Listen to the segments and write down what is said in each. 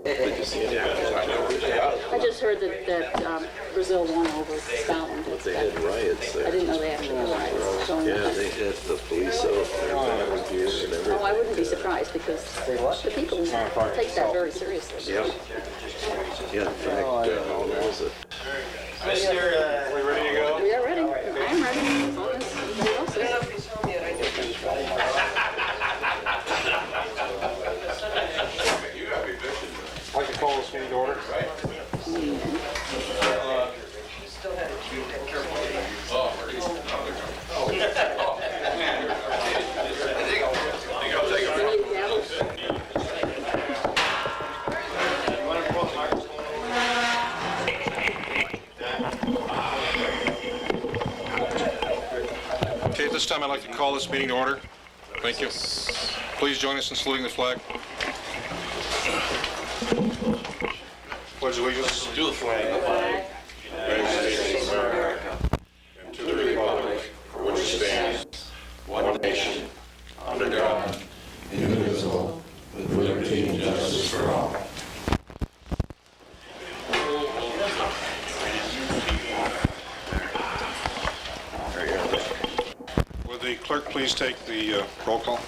Did you see it? I just heard that Brazil won over Scotland. But they had riots there. I didn't know they actually had riots going Yeah, on. they had the police out there and everything. Oh, I wouldn't be surprised because the people take that very seriously. Yep. Yeah, in fact, what was it? Mister, we ready to go? We are ready. I am ready. As long as everybody else is. I'd like to call this meeting to order. Okay, at this time I'd like to call this meeting to order. Thank you. Please join us in saluting the flag. Pledge allegiance to the flag. United States of America, and to the republic for which it stands, one nation, under God, indivisible, with liberty and justice for all. Would the clerk please take the roll call?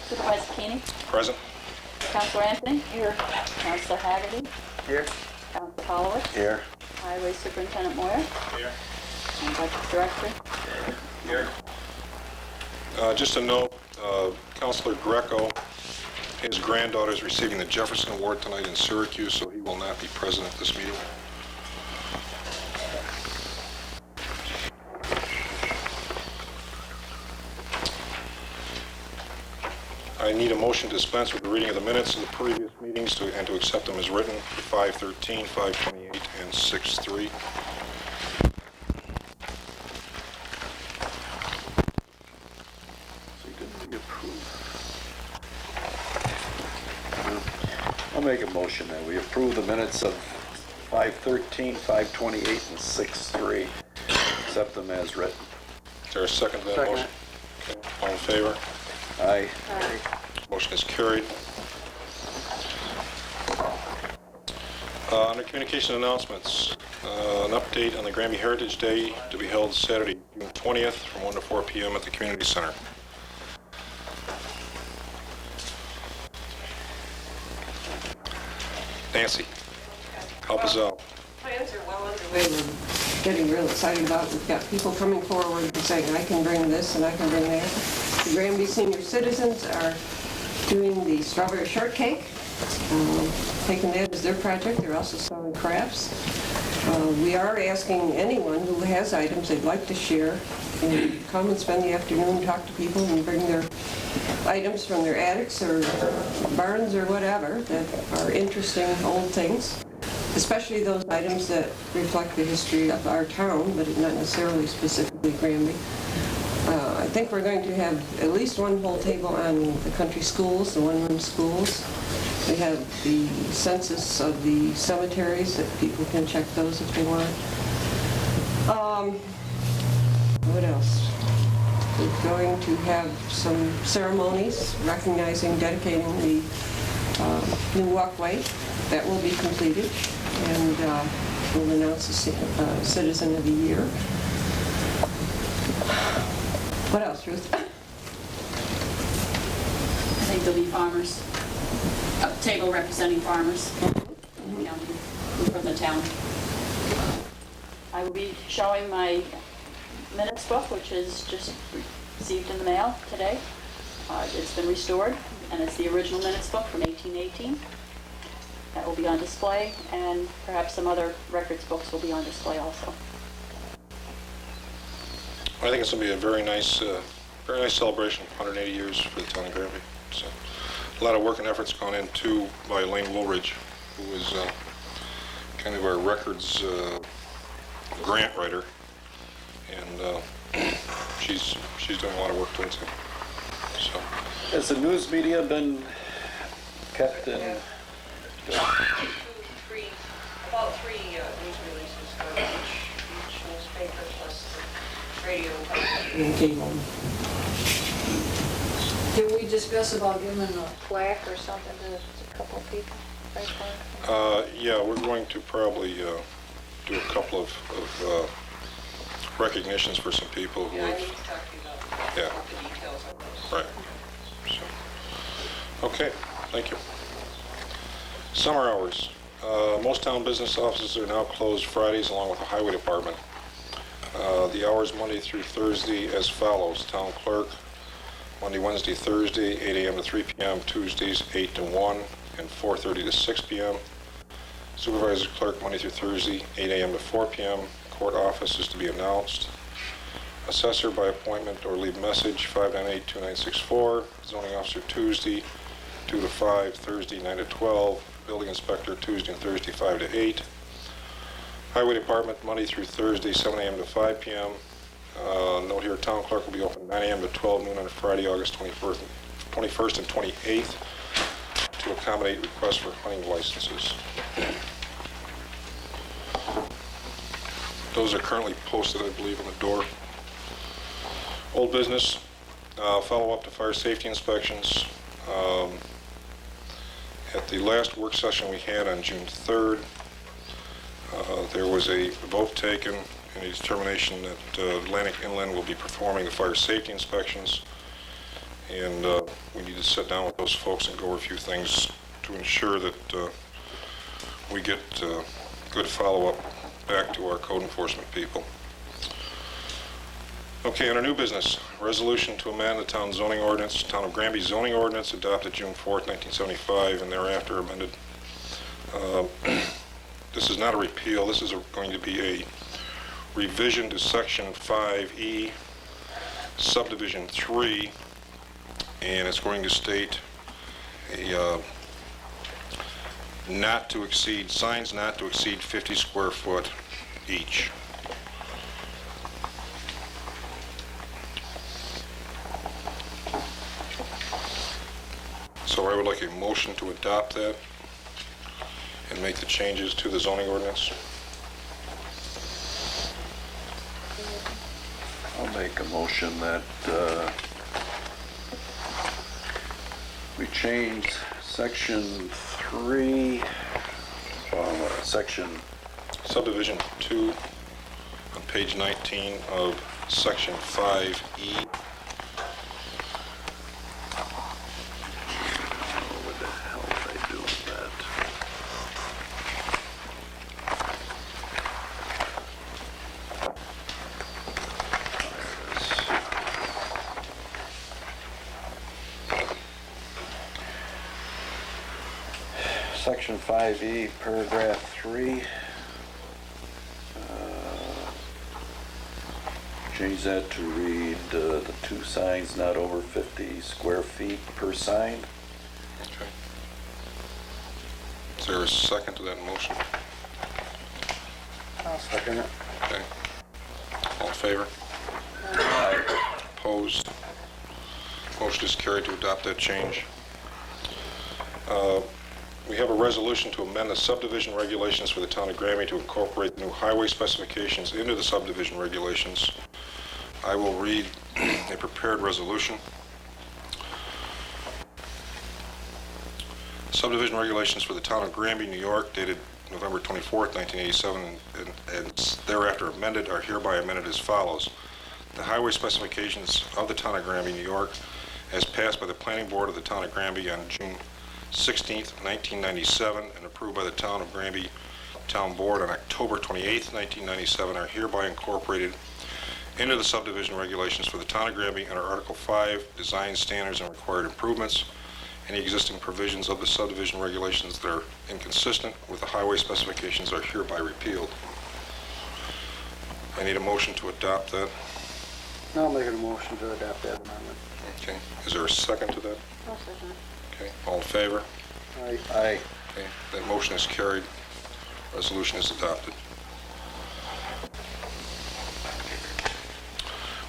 Supervisor Keeney? Present. Councilor Anthony? Here. Councilor Haggerty? Here. Councilor Holloway? Here. Highway Superintendent Moyer? Here. And Budget Director? Here. Just a note, Councilor Greco, his granddaughter is receiving the Jefferson Award tonight in Syracuse, so he will not be present at this meeting. I need a motion to dispense with the reading of the minutes of the previous meetings and to accept them as written for 5:13, 5:28, and 6:3. I'll make a motion that we approve the minutes of 5:13, 5:28, and 6:3. Accept them as written. Is there a second to that motion? Okay. All in favor? Aye. Motion is carried. Under communication announcements, an update on the Granby Heritage Day to be held Saturday, June 20th from 1 to 4 p.m. at the Community Center. Nancy, help us out. Plans are well underway. We're getting real excited about it. We've got people coming forward and saying, I can bring this and I can bring that. The Granby senior citizens are doing the strawberry shortcake, taking that as their project. They're also selling crafts. We are asking anyone who has items they'd like to share and come and spend the afternoon, talk to people and bring their items from their attics or barns or whatever that are interesting old things, especially those items that reflect the history of our town, but not necessarily specifically Granby. I think we're going to have at least one whole table on the country schools, the one-room schools. We have the census of the cemeteries that people can check those if they want. What else? We're going to have some ceremonies recognizing, dedicating the new walkway. That will be completed, and we'll announce the Citizen of the Year. What else, Ruth? I think there'll be farmers, a table representing farmers, from the town. I will be showing my minutes book, which is just received in the mail today. It's been restored, and it's the original minutes book from 1818. That will be on display, and perhaps some other records books will be on display also. I think it's going to be a very nice celebration, 180 years for the town of Granby. So, a lot of work and effort's gone into by Elaine Woolridge, who is kind of our records grant writer, and she's doing a lot of work towards it. So, Has the news media been kept in? About three news releases for each newspaper plus the radio and cable. Can we discuss about giving a plaque or something to a couple of people? Yeah, we're going to probably do a couple of recognitions for some people who Yeah, I have... need to talk to you about Yeah. the details of those. Right. So, okay, thank you. Summer hours. Most town business offices are now closed Fridays along with the highway department. The hours Monday through Thursday as follows. Town clerk, Monday, Wednesday, Thursday, 8 a.m. to 3 p.m., Tuesdays, 8 to 1, and 4:30 to 6 p.m. Supervisor clerk, Monday through Thursday, 8 a.m. to 4 p.m. Court office is to be announced. Assessor by appointment or leave message, 598-2964. Zoning officer Tuesday, 2 to 5, Thursday, 9 to 12. Building inspector Tuesday and Thursday, 5 to 8. Highway department, Monday through Thursday, 7 a.m. to 5 p.m. Note here, town clerk will be open 9 a.m. to 12 noon on Friday, August 21st and 28th to accommodate requests for hunting licenses. Those are currently posted, I believe, on the door. Old business, follow up to fire safety inspections. At the last work session we had on June 3rd, there was a vote taken and a determination that Atlantic Inland will be performing the fire safety inspections. And we need to sit down with those folks and go over a few things to ensure that we get good follow-up back to our code enforcement people. Okay, under new business, resolution to amend the town zoning ordinance, town of Granby zoning ordinance adopted June 4th, 1975, and thereafter amended. This is not a repeal, this is going to be a revision to section 5E, subdivision 3, and it's going to state a signs not to exceed 50 square foot each. So I would like a motion to adopt that and make the changes to the zoning ordinance. I'll make a motion that we change section 3, section, Subdivision 2 on page 19 of section 5E. what the hell did I do with that? Section 5E, paragraph 3. Change that to read the two signs not over 50 square feet per sign. Okay. Is there a second to that motion? I'll second it. Okay. All in favor? Opposed? Motion is carried to adopt that change. We have a resolution to amend the subdivision regulations for the town of Granby to incorporate the new highway specifications into the subdivision regulations. I will read a prepared resolution. Subdivision regulations for the town of Granby, New York, dated November 24th, 1987, and thereafter amended, are hereby amended as follows. The highway specifications of the town of Granby, New York, as passed by the planning board of the town of Granby on June 16th, 1997, and approved by the town of Granby Town Board on October 28th, 1997, are hereby incorporated into the subdivision regulations for the town of Granby under Article 5, Design Standards and Required Improvements. Any existing provisions of the subdivision regulations that are inconsistent with the highway specifications are hereby repealed. I need a motion to adopt that. I'll make a motion to adopt that amendment. Okay. Is there a second to that? I'll second. Okay. All in favor? Aye. Aye. Okay. That motion is carried. Resolution is adopted.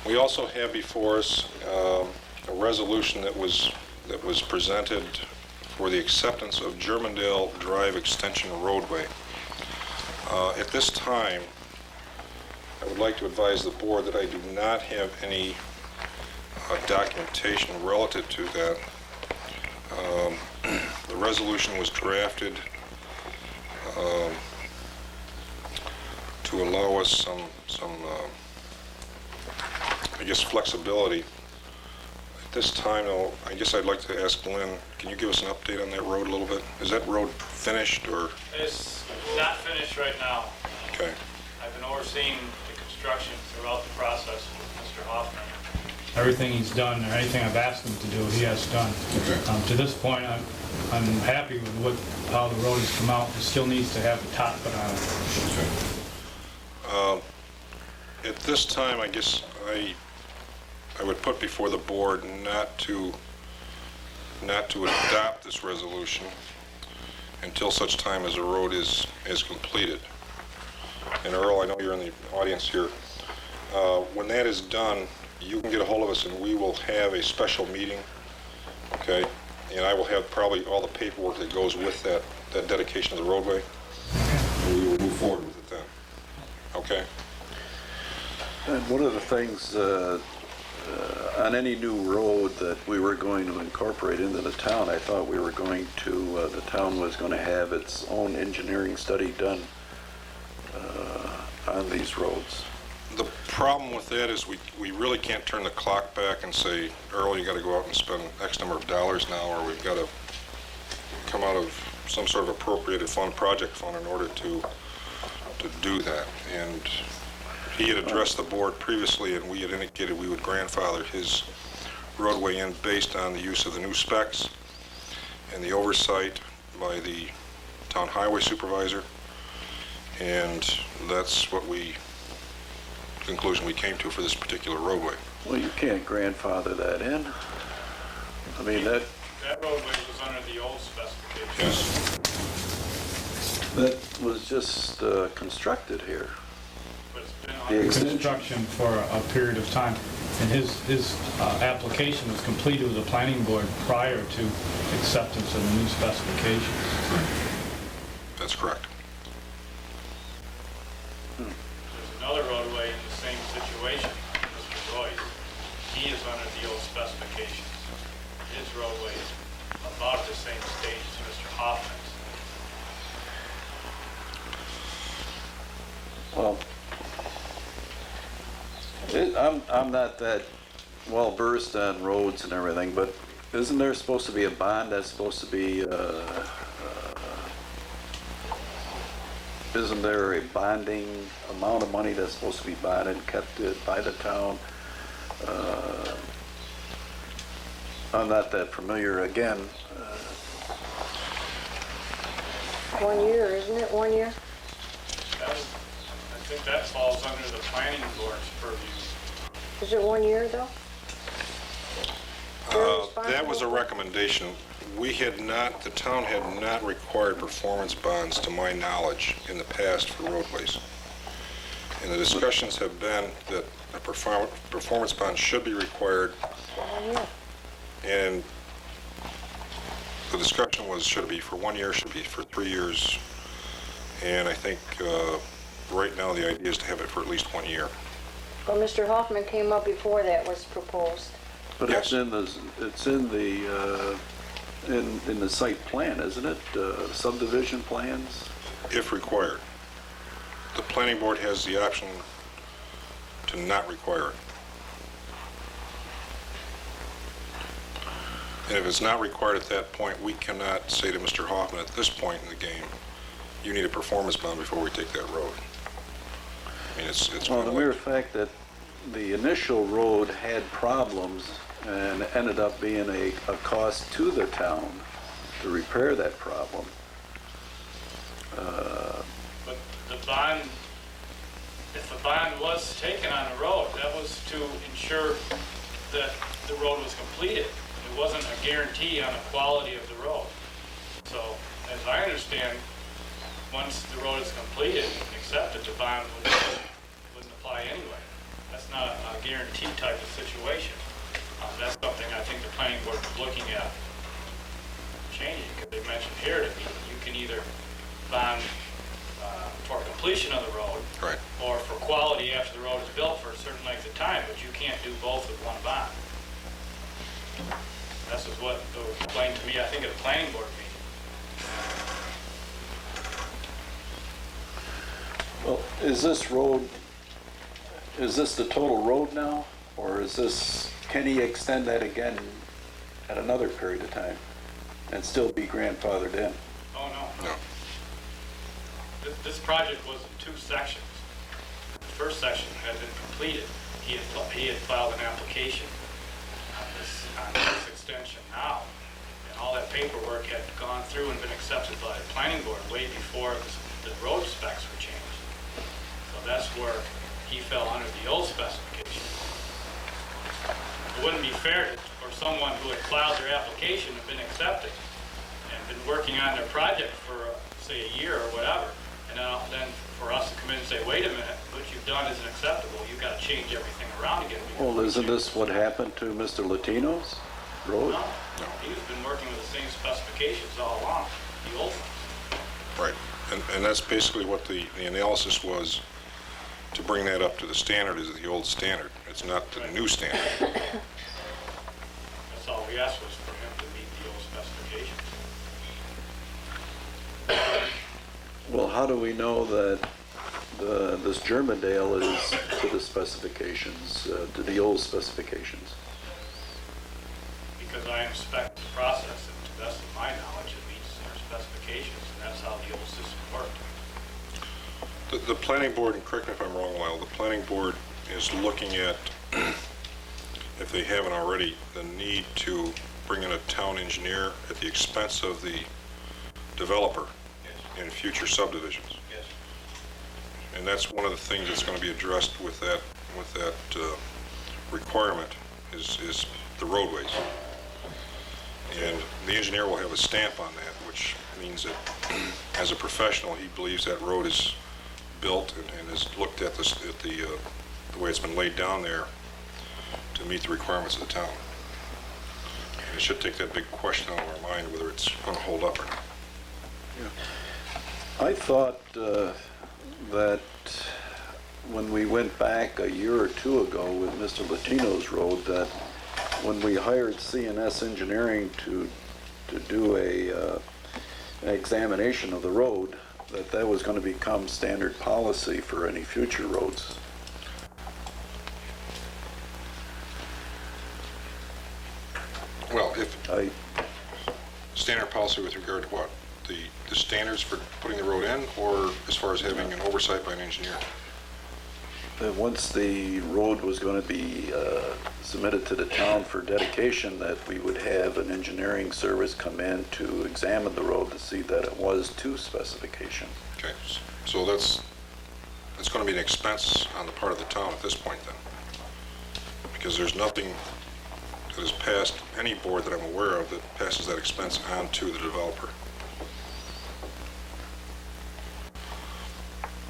We also have before us a resolution that was presented for the acceptance of Germandale Drive Extension roadway. At this time, I would like to advise the board that I do not have any documentation relative to that. The resolution was drafted to allow us some I guess, flexibility. At this time, though, I guess I'd like to ask Glenn, can you give us an update on that road a little bit? Is that road finished, or? It's not finished right now. Okay. I've been overseeing the construction throughout the process with Mr. Hoffman. Everything he's done, or anything I've asked him to do, he has done. Okay. To this point, I'm happy with how the road has come out. It still needs to have the top put on it. Okay. At this time, I guess I would put before the board not to adopt this resolution until such time as the road is completed. And Earl, I know you're in the audience here. When that is done, you can get a hold of us and we will have a special meeting, okay? And I will have probably all the paperwork that goes with that dedication of the roadway. And we will move forward with it then, okay? And one of the things on any new road that we were going to incorporate into the town, I thought we were going to, the town was going to have its own engineering study done on these roads. The problem with that is we really can't turn the clock back and say, Earl, you got to go out and spend X number of dollars now, or we've got to come out of some sort of appropriated fund, project fund, in order to do that. And he had addressed the board previously, and we had indicated we would grandfather his roadway in based on the use of the new specs and the oversight by the town highway supervisor. And that's what conclusion we came to for this particular roadway. Well, you can't grandfather that in. I mean, that roadway was under the old specifications. Yes. that was just constructed here. But it's been The under extension. construction for a period of time. And his application was completed with the planning board prior to acceptance of the new specifications. That's correct. There's another roadway in the same situation, Mr. Royce. He is under the old specifications. His roadway is about the same stage as Mr. Hoffman's. Well, I'm not that well versed on roads and everything, but isn't there supposed to be a bond that's supposed to be, isn't there a bonding amount of money that's supposed to be bonded and kept by the town? I'm not that familiar. Again, 1 year, isn't it, 1 year? I think that falls under the planning board's purview. Is it 1 year, though? That was a recommendation. The town had not required performance bonds, to my knowledge, in the past for roadways. And the discussions have been that a performance bond should be required, 1 year. and the discussion was, should it be for 1 year, should it be for 3 years? And I think right now the idea is to have it for at least 1 year. Well, Mr. Hoffman came up before that was proposed. but Yes. it's in the site plan, isn't it? Subdivision plans? If required. The planning board has the option to not require it. And if it's not required at that point, we cannot say to Mr. Hoffman at this point in the game, you need a performance bond before we take that road. I mean, it's Well, kind the of mere like, fact that the initial road had problems and ended up being a cost to the town to repair that problem. But the bond, if a bond was taken on the road, that was to ensure that the road was completed. It wasn't a guarantee on the quality of the road. So, as I understand, once the road is completed and accepted, the bond wouldn't apply anyway. That's not a guarantee type of situation. That's something I think the planning board is looking at changing, because they mentioned here that you can either bond for completion of the road, right. or for quality after the road is built for a certain length of time, but you can't do both with one bond. This is what was explained to me, I think, at a planning board meeting. Well, is this road, is this the total road now? Or is this, can he extend that again at another period of time and still be grandfathered in? Oh, no. No. This project was in 2 sections. The first section had been completed. He had filed an application on this extension now, and all that paperwork had gone through and been accepted by the planning board way before the road specs were changed. So that's where he fell under the old specification. It wouldn't be fair for someone who had filed their application and been accepted and been working on their project for, say, a year or whatever, and then for us to come in and say, wait a minute, what you've done isn't acceptable, you've got to change everything around again. Well, isn't this what happened to Mr. Latino's road? No, he's been working with the same specifications all along, the old ones. Right. And that's basically what the analysis was, to bring that up to the standard is the old standard. It's not the new standard. That's all we asked was for him to meet the old specifications. Well, how do we know that this Germandale is to the specifications, to the old specifications? Because I inspect the process, and to the best of my knowledge, it meets their specifications, and that's how the old system worked. The planning board, and correct me if I'm wrong, Lyle, the planning board is looking at, if they haven't already, the need to bring in a town engineer at the expense of the developer in future subdivisions. Yes. And that's one of the things that's going to be addressed with that requirement is the roadways. And the engineer will have a stamp on that, which means that as a professional, he believes that road is built and has looked at the way it's been laid down there to meet the requirements of the town. And it should take that big question out of our mind whether it's going to hold up or not. I thought that when we went back a year or two ago with Mr. Latino's road, that when we hired CNS Engineering to do an examination of the road, that was going to become standard policy for any future roads. Well, standard policy with regard to what? The standards for putting the road in, or as far as having an oversight by an engineer? That once the road was going to be submitted to the town for dedication, that we would have an engineering service come in to examine the road to see that it was to specification. Okay, so that's going to be an expense on the part of the town at this point then, because there's nothing that has passed any board that I'm aware of that passes that expense on to the developer.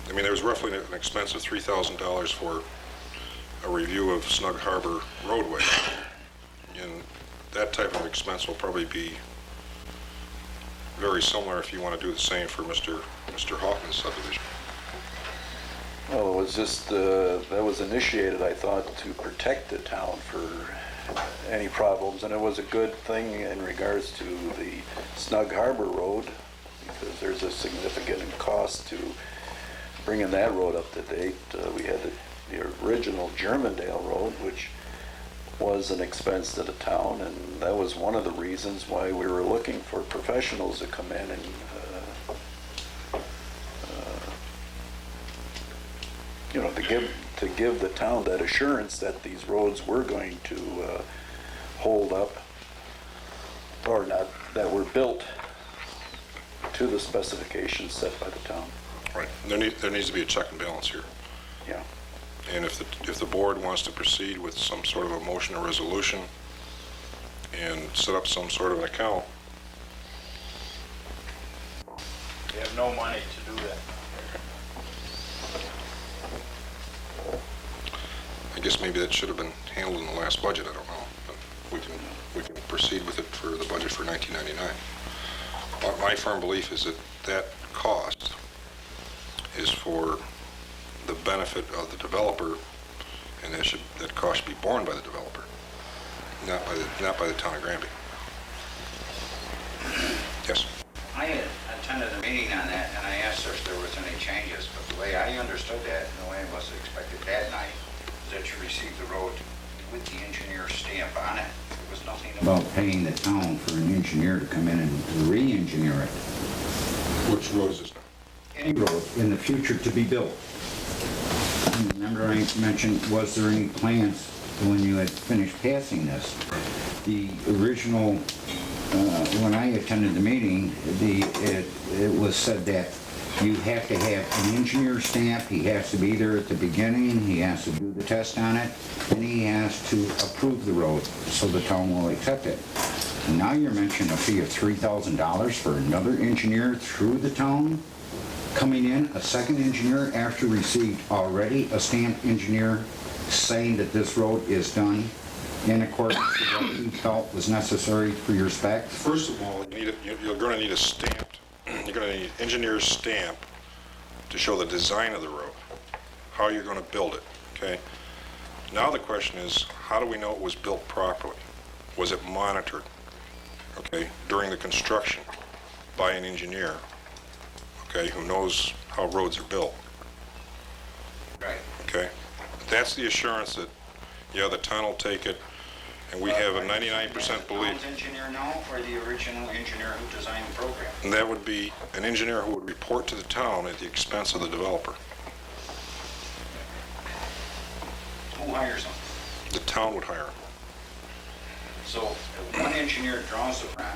I mean, there was roughly an expense of $3,000 for a review of Snug Harbor roadway, and that type of expense will probably be very similar if you want to do the same for Mr. Hoffman's subdivision. Well, it was just, that was initiated, I thought, to protect the town for any problems, and it was a good thing in regards to the Snug Harbor Road, because there's a significant cost to bringing that road up to date. We had the original Germandale Road, which was an expense to the town, and that was one of the reasons why we were looking for professionals to come in and to give the town that assurance that these roads were going to hold up, or not, that were built to the specifications set by the town. Right. There needs to be a check and balance here. Yeah. And if the board wants to proceed with some sort of a motion or resolution and set up some sort of an account, We have no money to do that. I guess maybe that should have been handled in the last budget, I don't know. But we can proceed with it for the budget for 1999. But my firm belief is that cost is for the benefit of the developer, and that cost should be borne by the developer. not by the town of Granby. Yes? I had attended a meeting on that, and I asked if there was any changes, but the way I understood that, and the way it was expected that night, is that you received the road with the engineer's stamp on it. There was nothing About paying the town for an engineer to come in and re-engineer it. Which road is this now? Any road in the future to be built. Remember I mentioned, was there any plans when you had finished passing this? The original, when I attended the meeting, it was said that you have to have an engineer stamp, he has to be there at the beginning, he has to do the test on it, and he has to approve the road, so the town will accept it. And now you're mentioning a fee of $3,000 for another engineer through the town, coming in, a second engineer after received already a stamped engineer saying that this road is done in accordance with what he felt was necessary for your specs? First of all, you're going to need a stamped, you're going to need an engineer's stamp to show the design of the road, how you're going to build it, okay? Now the question is, how do we know it was built properly? Was it monitored, okay, during the construction by an engineer, okay, who knows how roads are built, right. okay? That's the assurance that, yeah, the town will take it, and we have a 99% The belief. town's engineer now, or the original engineer who designed the program? And that would be an engineer who would report to the town at the expense of the developer. Who hires them? The town would hire him. So if one engineer draws the plan,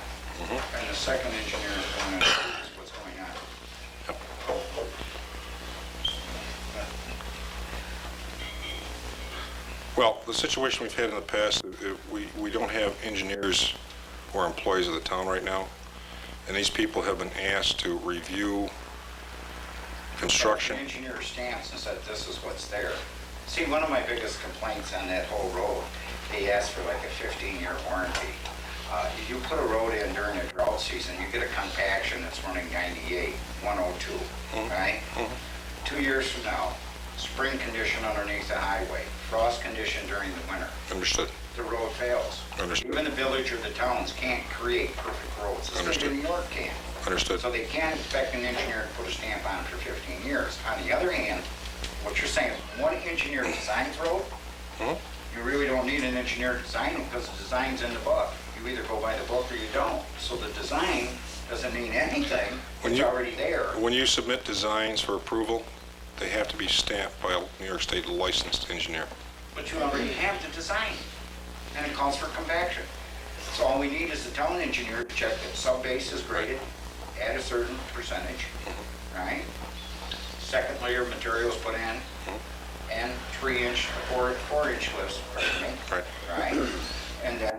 and the second engineer is going to what's going on. Well, the situation we've had in the past, we don't have engineers or employees of the town right now, and these people have been asked to review construction. The engineer stamps and said, this is what's there. See, one of my biggest complaints on that whole road, they asked for like a 15-year warranty. You put a road in during a drought season, you get a compaction that's running 98, 102, right? 2 years from now, spring condition underneath the highway, frost condition during the winter, Understood. the road fails. Understood. Even the village or the towns can't create perfect roads. The state Understood. of New York can. Understood. So they can't expect an engineer to put a stamp on it for 15 years. On the other hand, what you're saying, one engineer designs road, you really don't need an engineer to design them because the design's in the book. You either go by the book or you don't. So the design doesn't mean anything. It's already there. When you submit designs for approval, they have to be stamped by a New York State licensed engineer. But you already have the design, and it calls for compaction. So all we need is the town engineer to check that sub-base is graded at a certain percentage, right? Second layer of materials put in, and 3-inch, 4-inch lifts, pardon me. Right. Right? And then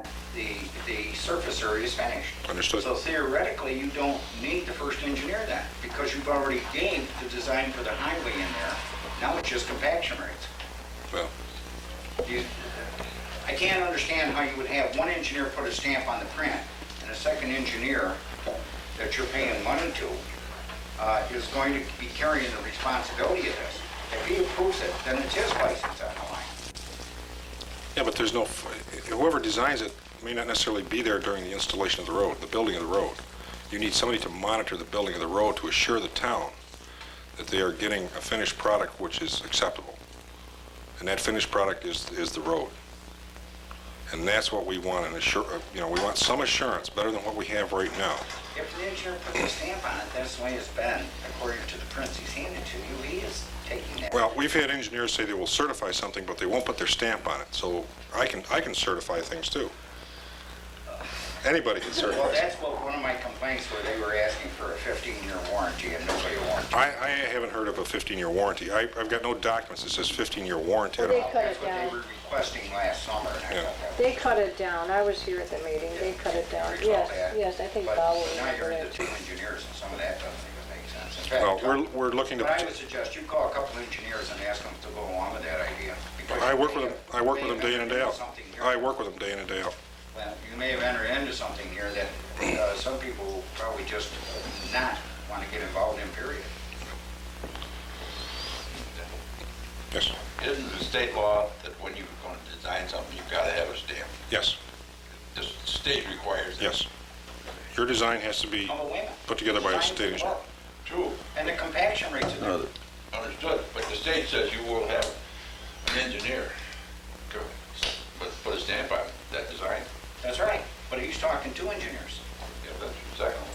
the surface area is finished. Understood. So theoretically, you don't need the first engineer then, because you've already gave the design for the highway in there. Now it's just compaction rates. Well, I can't understand how you would have one engineer put a stamp on the print and a second engineer that you're paying money to is going to be carrying the responsibility of this. If he approves it, then it's his license on the line. yeah, but there's no, whoever designs it may not necessarily be there during the installation of the road, the building of the road. You need somebody to monitor the building of the road to assure the town that they are getting a finished product which is acceptable. And that finished product is the road. And that's what we want, we want some assurance, better than what we have right now. If the engineer puts a stamp on it, that's the way it's been, according to the prints he's handed to you. He is taking that. Well, we've had engineers say they will certify something, but they won't put their stamp on it. So I can certify things too. Anybody can certify. Well, that's what one of my complaints where they were asking for a 15-year warranty and nobody warranted. I haven't heard of a 15-year warranty. I've got no documents that says 15-year warranty. Well, they cut That's it what they down. were requesting last summer, and I Yeah. thought that They cut it down. I was here at the meeting. They cut it down. recall Yes, that. yes, I think But Bob will now you're remember into it. two engineers, and some of that doesn't even make sense. In fact, Well, we're looking But I to, would suggest you call a couple engineers and ask them to go along with that idea. because I you work may with them, have- I work you with may them day in have and day entered out. something here- I work with them day in and day out. Well, you may have entered into something here that some people probably just not want to get involved in, period. Yes, Isn't the state law that when you're going to design something, you've got to have a stamp? yes. state requires it. Yes. Your design has to be Oh, wait a minute. put together by a Design state for engineer. what? True, And the compaction rates are No, there. understood, but the state says you will have an engineer to put a stamp on that design. That's right, but he's talking to engineers. Yeah, that's exactly.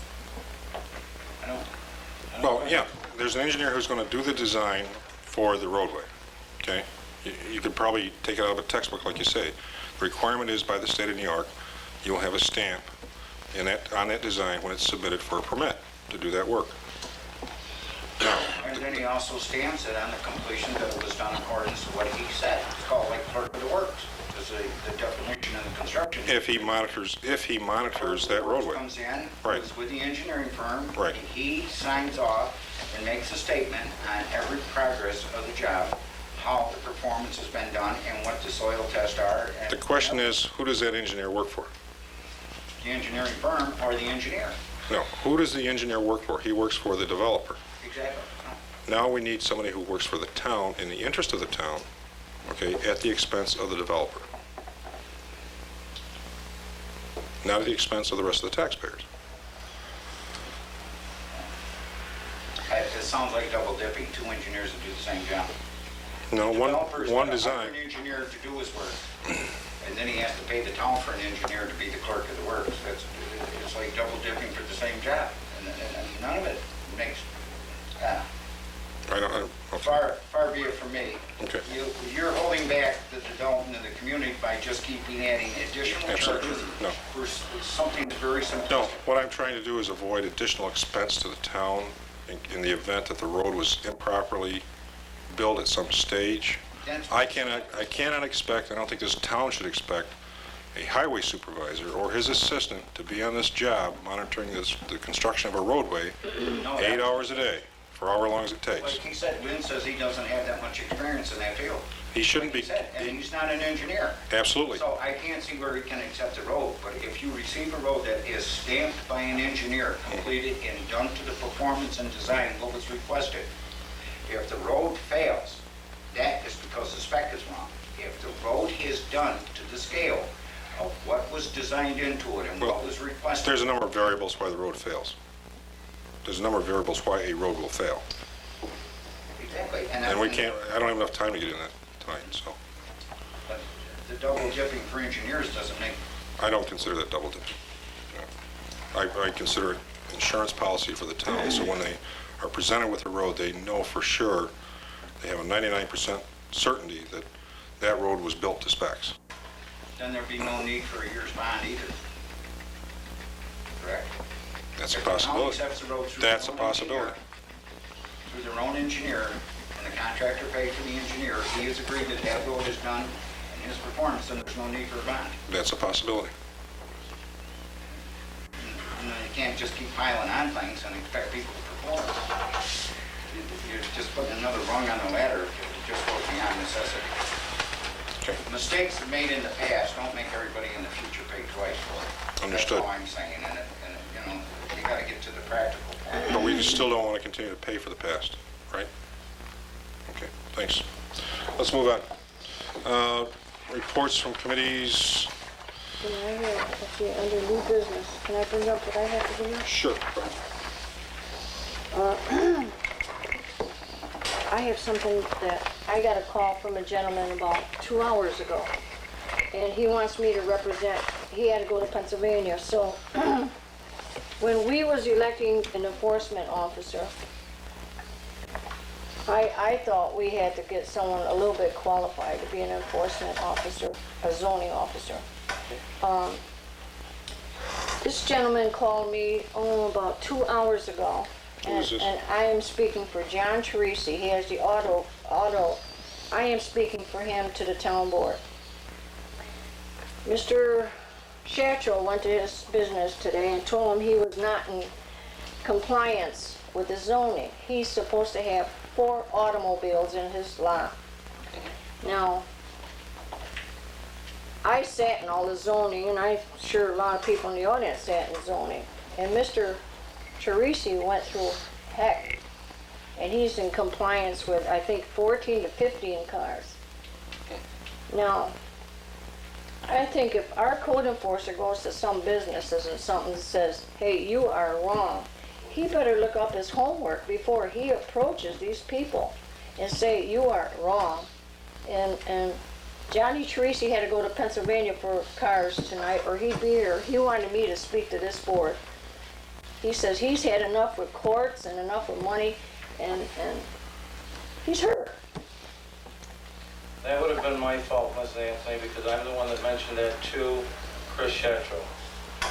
I don't. Well, yeah, there's an engineer who's going to do the design for the roadway, okay? You could probably take it out of a textbook, like you say. The requirement is by the state of New York, you'll have a stamp on that design when it's submitted for a permit to do that work. Now, And then he also stamps it on the completion that it was done in accordance to what he said. It's called like clerk of the works. Is the definition in the construction. if he monitors that roadway. Comes in, Right. goes with the engineering firm. Right. And he signs off and makes a statement on every progress of the job, how the performance has been done and what the soil tests are. And The question is, who does that engineer work for? the engineering firm or the engineer. No, who does the engineer work for? He works for the developer. Exactly. Now we need somebody who works for the town, in the interest of the town, okay, at the expense of the developer. Not at the expense of the rest of the taxpayers. It sounds like double dipping, two engineers that do the same job. No, Developer's one gotta hire design. an engineer to do his work, and then he has to pay the town for an engineer to be the clerk of the works. It's like double dipping for the same job, and none of it makes, I don't, okay. far be it from me. Okay. You're holding back the development of the community by just keeping adding additional Absolutely. charges No. for something that's very simple. No, what I'm trying to do is avoid additional expense to the town in the event that the road was improperly built at some stage. I cannot expect, I don't think this town should expect, a highway supervisor or his assistant to be on this job monitoring the construction of a roadway No, 8 hours a day, for however long as it Like takes. he said, Lynn says he doesn't have that much experience in that field. He shouldn't be, He said, and he's not an engineer. absolutely. So I can't see where he can accept the road, but if you receive a road that is stamped by an engineer, completed and done to the performance and design what was requested, if the road fails, that is because the spec is wrong. If the road is done to the scale of what was designed into it and what Well, was requested. There's a number of variables why the road fails. There's a number of variables why a road will fail. Exactly. And we can't, I don't have enough time to get in that tonight, so But the double dipping for engineers doesn't make, I don't consider that double dipping. I consider it insurance policy for the town, so when they are presented with a road, they know for sure, they have a 99% certainty that that road was built to specs. then there'd be no need for a year's bond either. Correct? That's a If the town possibility. accepts the road through That's their a own possibility. engineer, through their own engineer, and the contractor paid for the engineer, he has agreed that that road is done in his performance, then there's no need for a bond. That's a possibility. You know, you can't just keep piling on things and expect people to perform. You're just putting another rung on the ladder if it just goes beyond necessity. Okay. Mistakes made in the past don't make everybody in the future pay twice for it. Understood. That's all I'm saying, and you know, you gotta get to the practical point. But we still don't want to continue to pay for the past, right? Okay, thanks. Let's move on. Reports from committees. Can I have, let's see, under new business, can I bring up what I have to bring up? Sure. I have something that, I got a call from a gentleman about 2 hours ago, and he wants me to represent, he had to go to Pennsylvania, so when we was electing an enforcement officer, I thought we had to get someone a little bit qualified to be an enforcement officer, a zoning officer. This gentleman called me, about 2 hours ago. Who is this? And I am speaking for John Teresi. He has the auto. I am speaking for him to the town board. Mr. Shatcho went to his business today and told him he was not in compliance with the zoning. He's supposed to have 4 automobiles in his lot. Now, I sat in all the zoning, and I'm sure a lot of people in the audience sat in zoning. And Mr. Teresi went through heck, and he's in compliance with, I think, 14 to 15 cars. Now, I think if our code enforcer goes to some businesses and something says, hey, you are wrong, he better look up his homework before he approaches these people and say, you are wrong. And Johnny Teresi had to go to Pennsylvania for cars tonight, or he'd be here. He wanted me to speak to this board. He says he's had enough with courts and enough with money, and he's hurt. That would have been my fault, Ms. Anthony, because I'm the one that mentioned that to Chris Shatro.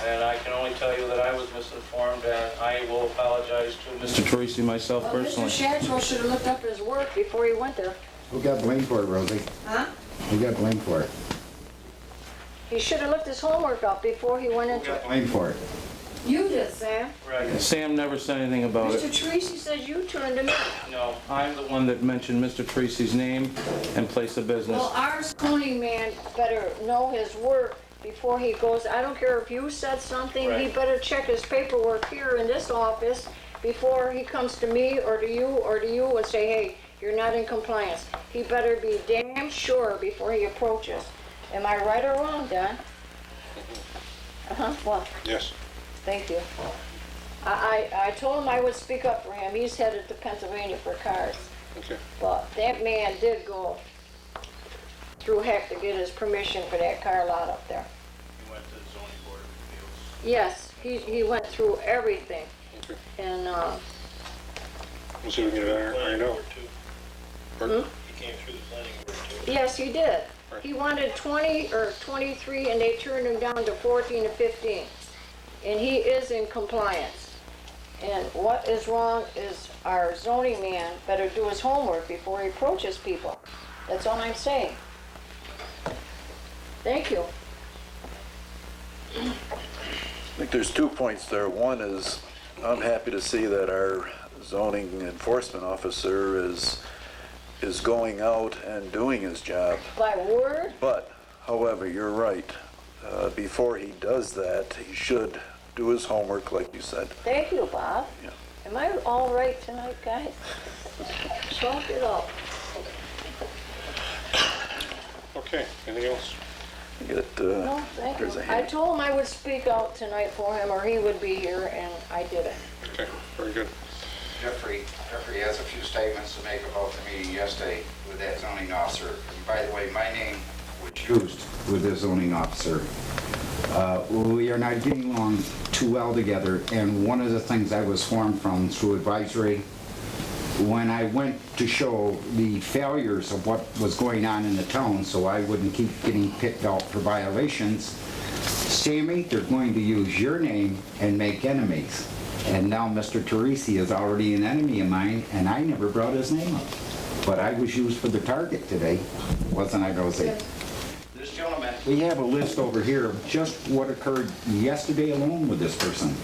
And I can only tell you that I was misinformed, and I will apologize to Mr. Teresi myself Well, personally. Mr. Shatro should have looked up his work before he went there. Who got blamed for it, Rosie? Huh? Who got blamed for it? He should have looked his homework up before he went into it. Blamed for it. You did, Sam. Right. Sam never said anything about Mr. it. Teresi says you turned him in. No, I'm the one that mentioned Mr. Teresi's name and place of business. Well, our zoning man better know his work before he goes. I don't care if you said something, he Right. better check his paperwork here in this office before he comes to me or to you and say, hey, you're not in compliance. He better be damn sure before he approaches. Am I right or wrong, Don? Well, Yes. thank you. I told him I would speak up for him. He's headed to Pennsylvania for cars. Okay. But that man did go through heck to get his permission for that car lot up there. He went to the zoning board of appeals. Yes, he went through everything. Okay. And, We'll see if we can get it ironed out. Pardon? He came through the planning board too. yes, he did. He wanted 20 or 23 and they turned him down to 14 or 15. And he is in compliance. And what is wrong is our zoning man better do his homework before he approaches people. That's all I'm saying. Thank you. I think there's 2 points there. One is, I'm happy to see that our zoning enforcement officer is going out and doing his job. By word, But, however, you're right. Before he does that, he should do his homework, like you said. thank you, Bob. Yeah. Am I all right tonight, guys? Chalk it up. Okay, anything else? Get, No, thank you. there's a I hand. told him I would speak out tonight for him, or he would be here, and I did it. Okay, very good. Jeffrey has a few statements to make about the meeting yesterday with that zoning officer. And by the way, my name was Used with the zoning officer. We are not getting along too well together, and one of the things I was formed from through advisory, when I went to show the failures of what was going on in the town, so I wouldn't keep getting picked out for violations, Sammy, they're going to use your name and make enemies. And now Mr. Teresi is already an enemy of mine, and I never brought his name up. But I was used for the target today, wasn't I, Rosie? this gentleman. We have a list over here of just what occurred yesterday alone with this person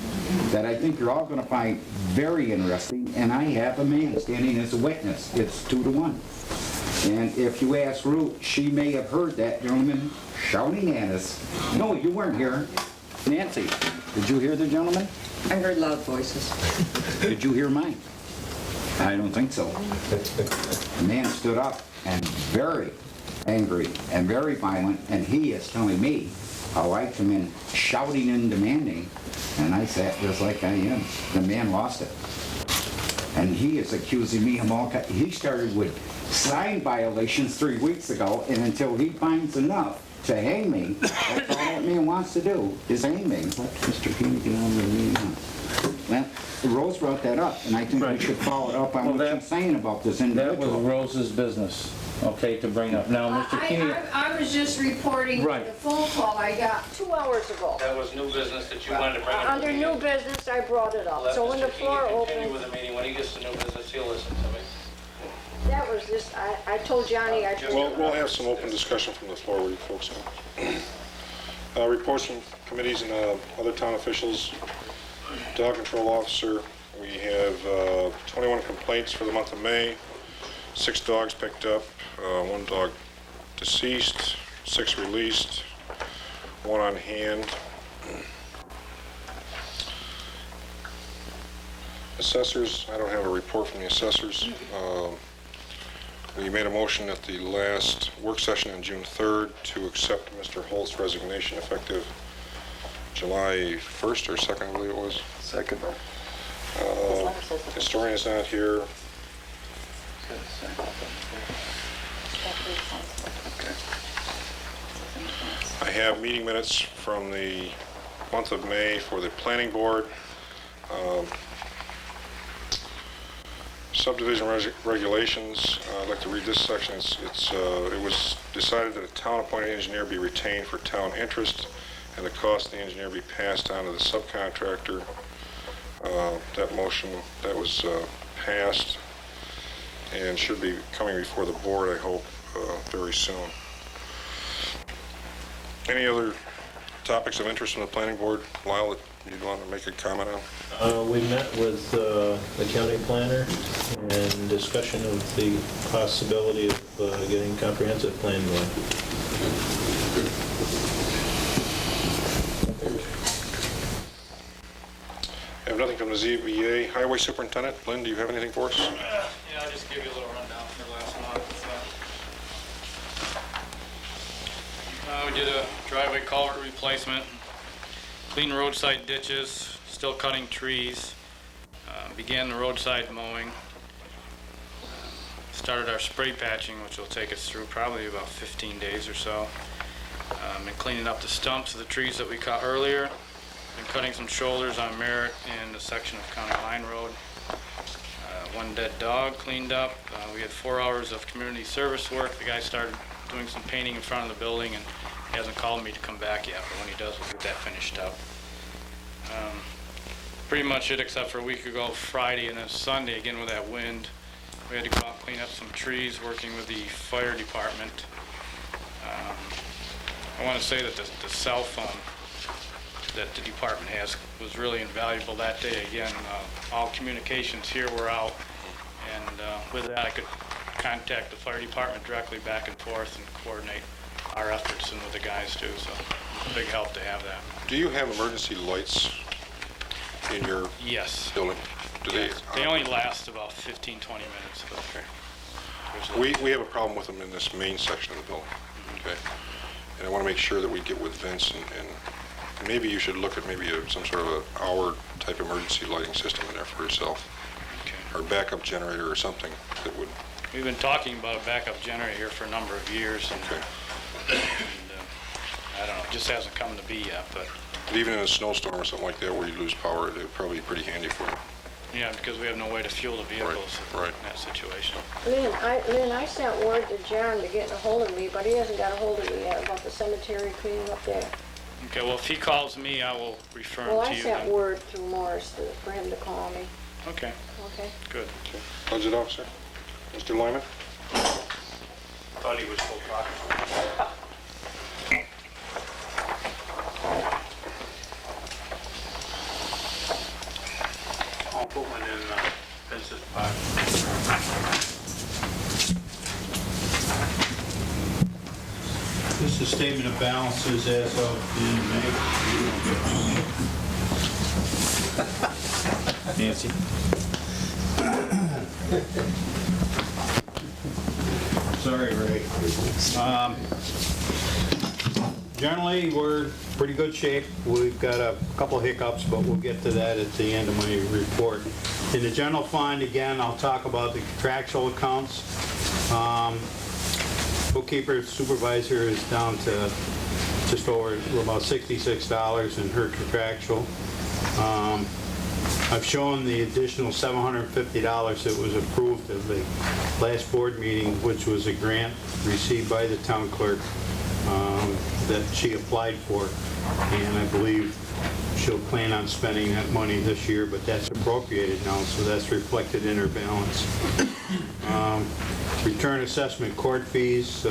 that I think you're all going to find very interesting, and I have a man standing as a witness. It's 2-1. And if you ask Ruth, she may have heard that gentleman shouting at us. No, you weren't here. Nancy, did you hear the gentleman? I heard loud voices. Did you hear mine? I don't think so. The man stood up and very angry and very violent, and he is telling me how I come in shouting and demanding, and I sat just like I am. The man lost it. And he is accusing me of all kinds. He started with sign violations 3 weeks ago, and until he finds enough to hang me, that's all that man wants to do, is hang me. Let Mr. Keeney get on with me. Well, Rose brought that up, and I think we Right. should follow it up on Well, what that- she's saying about this That was individual. Rose's business, okay, to bring up. Now, Mr. Keeney, I was just reporting Right. the phone call I got 2 hours ago. That was new business that you wanted to bring up. at the Under new meeting. business, I brought it up. Let So when the Mr. floor Keeney continue opened, with the meeting. When he gets to new business, he'll listen to me. that was just, I told Johnny, I told Well, we'll have some open discussion from the floor with you folks now. Reports from committees and other town officials. Dog control officer, we have 21 complaints for the month of May, 6 dogs picked up, 1 dog deceased, 6 released, 1 on hand. Assessors, I don't have a report from the assessors. We made a motion at the last work session on June 3rd to accept Mr. Holt's resignation effective July 1st or 2nd, I believe it was. Second. Historian is not here. Okay. I have meeting minutes from the month of May for the planning board. Subdivision regulations, I'd like to read this section. It was decided that a town-appointed engineer be retained for town interest and the cost of the engineer be passed on to the subcontractor. That motion, that was passed and should be coming before the board, I hope, very soon. Any other topics of interest in the planning board, Lyle, that you'd want to make a comment on? We met with the county planner and discussion of the possibility of getting comprehensive plan going. I have nothing from the ZBA. Highway Superintendent, Lynn, do you have anything for us? Yeah, I'll just give you a little rundown for last month. We did a driveway culvert replacement, clean roadside ditches, still cutting trees, began the roadside mowing, started our spray patching, which will take us through probably about 15 days or so, and cleaning up the stumps of the trees that we cut earlier, and cutting some shoulders on Merritt and a section of County Line Road. One dead dog cleaned up. We had 4 hours of community service work. The guy started doing some painting in front of the building, and he hasn't called me to come back yet, but when he does, we'll get that finished up. Pretty much it, except for a week ago, Friday, and then Sunday, again with that wind, we had to go out and clean up some trees, working with the fire department. I want to say that the cell phone that the department has was really invaluable that day. Again, all communications here were out, and with that I could contact the fire department directly back and forth and coordinate our efforts and with the guys too, so it's a big help to have that. Do you have emergency lights in your Yes. building? Do they? They only last about 15, 20 minutes. But Okay. there's We have a problem with them in this main section of the building. Okay. And I want to make sure that we get with Vince and maybe you should look at maybe some sort of an hour type emergency lighting system in there for yourself. Okay. Or backup generator or something that would. We've been talking about a backup generator here for a number of years, and, Okay. I don't know, it just hasn't come to be yet, but But even in a snowstorm or something like that where you lose power, it would probably be pretty handy for you. yeah, because we have no way to fuel the vehicles right. in that situation. Lynn, I sent word to John to get a hold of me, but he hasn't got a hold of me yet about the cemetery cleaning up there. Okay, well, if he calls me, I will refer him Well, to I you sent then. word through Morris for him to call me, Okay, okay? good. Okay. Budget officer? Mr. Lyman? Thought he was full talking. I'll put one in Vince's pocket. This is a statement of balances as of in May. Nancy? Sorry, Ray. Generally, we're in pretty good shape. We've got a couple hiccups, but we'll get to that at the end of my report. In the general fund, again, I'll talk about the contractual accounts. Bookkeeper supervisor is down to just over about $66 in her contractual. I've shown the additional $750 that was approved at the last board meeting, which was a grant received by the town clerk that she applied for. And I believe she'll plan on spending that money this year, but that's appropriated now, so that's reflected in her balance. Return assessment court fees,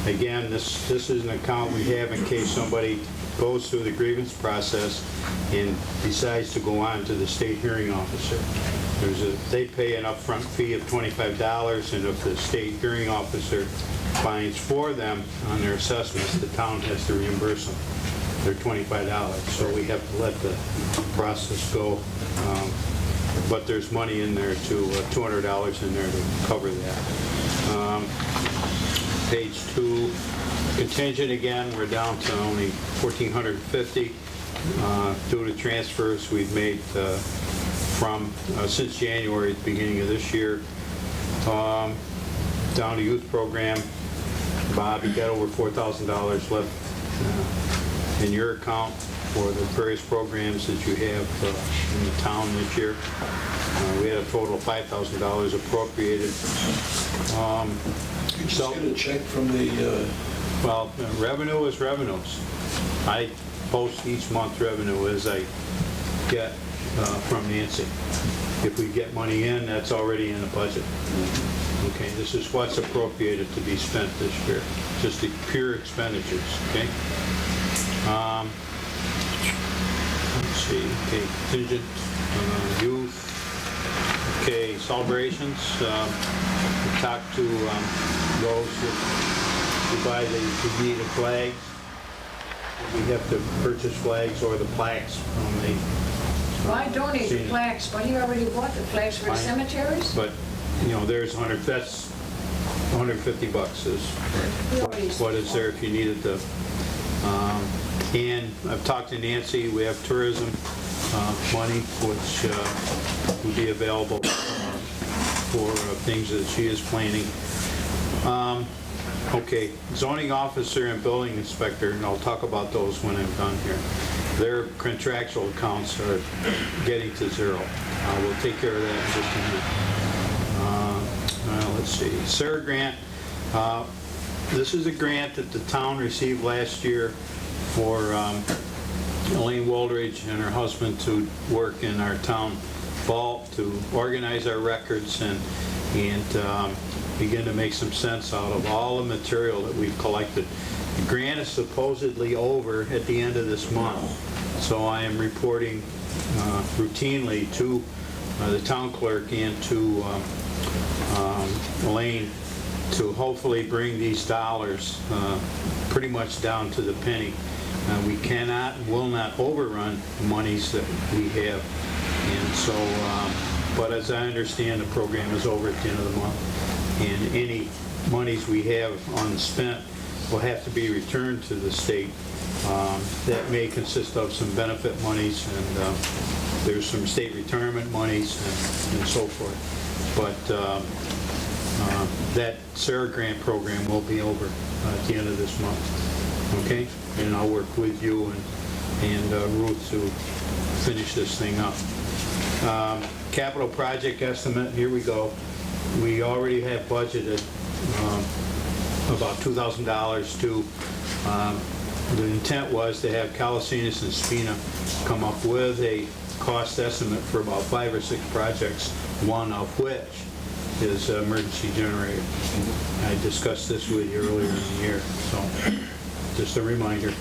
again, this is an account we have in case somebody goes through the grievance process and decides to go on to the state hearing officer. They pay an upfront fee of $25, and if the state hearing officer finds for them on their assessments, the town has to reimburse them their $25. So we have to let the process go. But there's money in there too, $200 in there to cover that. Page 2, contingent again, we're down to only $1,450 due to transfers we've made from since January, at the beginning of this year. Down to youth program, Bob, you got over $4,000 left in your account for the various programs that you have in the town this year. We had a total of $5,000 appropriated. You just get a check from the, Well, revenue is revenues. I post each month revenue as I get from Nancy. If we get money in, that's already in the budget. Okay, this is what's appropriated to be spent this year, just the pure expenditures, okay? Let's see, okay, contingent, youth, okay, celebrations. We talked to those who buy the needed flags. We have to purchase flags or the plaques from the... Well, I donate the plaques, but he already bought the flags for the Fine. cemeteries? But, you know, there's that's $150 is what is there if you needed to. And I've talked to Nancy, we have tourism money, which will be available for things that she is planning. Okay, zoning officer and building inspector, and I'll talk about those when I'm done here. Their contractual accounts are getting to zero. We'll take care of that in just a minute. Let's see, Sarah grant. This is a grant that the town received last year for Elaine Woldridge and her husband to work in our town vault to organize our records and begin to make some sense out of all the material that we've collected. The grant is supposedly over at the end of this month, so I am reporting routinely to the town clerk and to Elaine to hopefully bring these dollars pretty much down to the penny. We cannot and will not overrun the monies that we have, and so, but as I understand, the program is over at the end of the month, and any monies we have unspent will have to be returned to the state. That may consist of some benefit monies, and there's some state retirement monies and so forth. But that Sarah grant program will be over at the end of this month. Okay? And I'll work with you and Ruth to finish this thing up. Capital project estimate, here we go. We already have budgeted about $2,000 to, the intent was to have Calacenas and Spina come up with a cost estimate for about 5 or 6 projects, one of which is emergency generator. I discussed this with you earlier in the year, so just a reminder,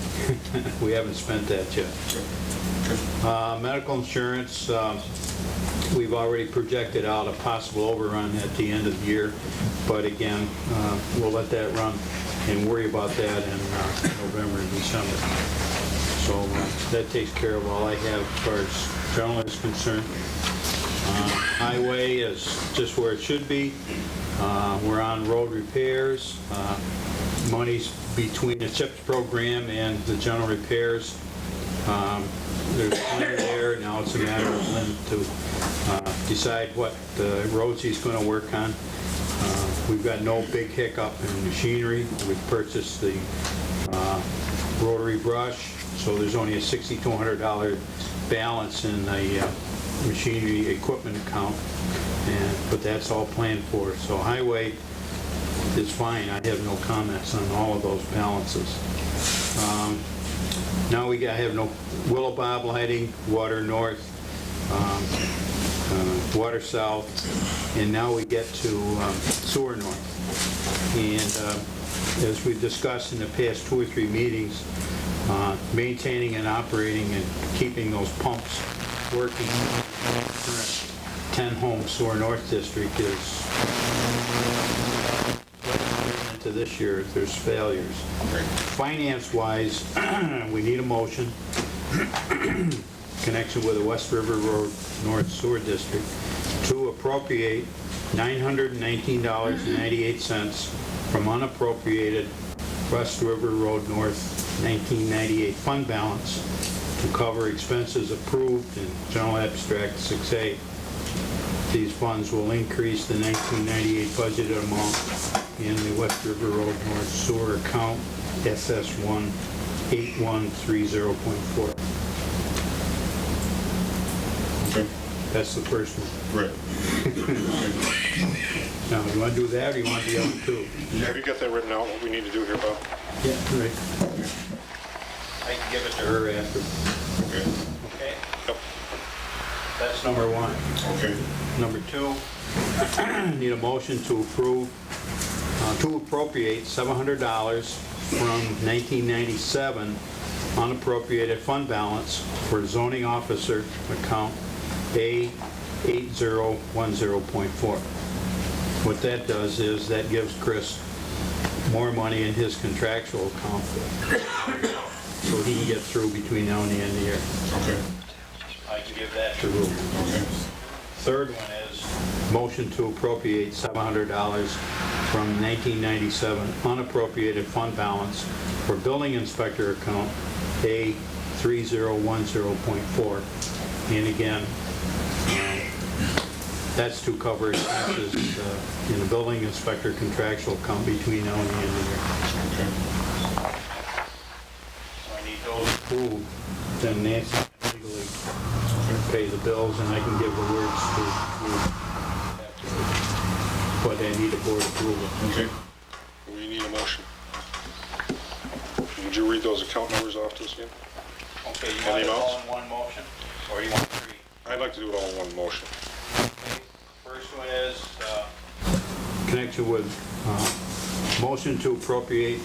we haven't spent that yet. Medical insurance, we've already projected out a possible overrun at the end of the year, but again, we'll let that run and worry about that in November and December. So that takes care of all I have as far as general is concerned. Highway is just where it should be. We're on road repairs. Monies between the CHIPS program and the general repairs. There's plenty there. Now it's a matter of Lynn to decide what roads he's going to work on. We've got no big hiccup in machinery. We've purchased the rotary brush, so there's only a $6,200 balance in the machinery equipment account, but that's all planned for. So highway is fine. I have no comments on all of those balances. Now I have no Willow Bob lighting, water north, water south, and now we get to sewer north. And as we've discussed in the past 2 or 3 meetings, maintaining and operating and keeping those pumps working in the current 10-home sewer north district is into this year. There's failures. Finance-wise, we need a motion connection with the West River Road North Sewer District, to appropriate $919.98 from unappropriated West River Road North 1998 fund balance to cover expenses approved in General Abstract 6A. These funds will increase the 1998 budgeted amount in the West River Road North Sewer account SS1 8130.4. Okay. That's the first one. Right. Now, you want to do that, or you want the other two? Have you got that written out, what we need to do here, Bob? Yeah, right. I can give it to her after. Okay. Okay. Yep. That's number one. Okay. Number two, need a motion to approve, to appropriate $700 from 1997 unappropriated fund balance for zoning officer account A8010.4. What that does is that gives Chris more money in his contractual account so he can get through between now and the end of the year. Okay. I can give that to Ruth. Okay. Third one is motion to appropriate $700 from 1997 unappropriated fund balance for building inspector account A3010.4. And again, that's to cover expenses in the building inspector contractual account between now and the end of the year. Okay. So I need those approved, then Nancy can legally pay the bills, and I can give the words to you. But I need a board approval. Okay. We need a motion. Would you read those account numbers off to us again? Okay, you want it all in one motion, or you want three? I'd like to do it all in one motion. First one is connection with motion to appropriate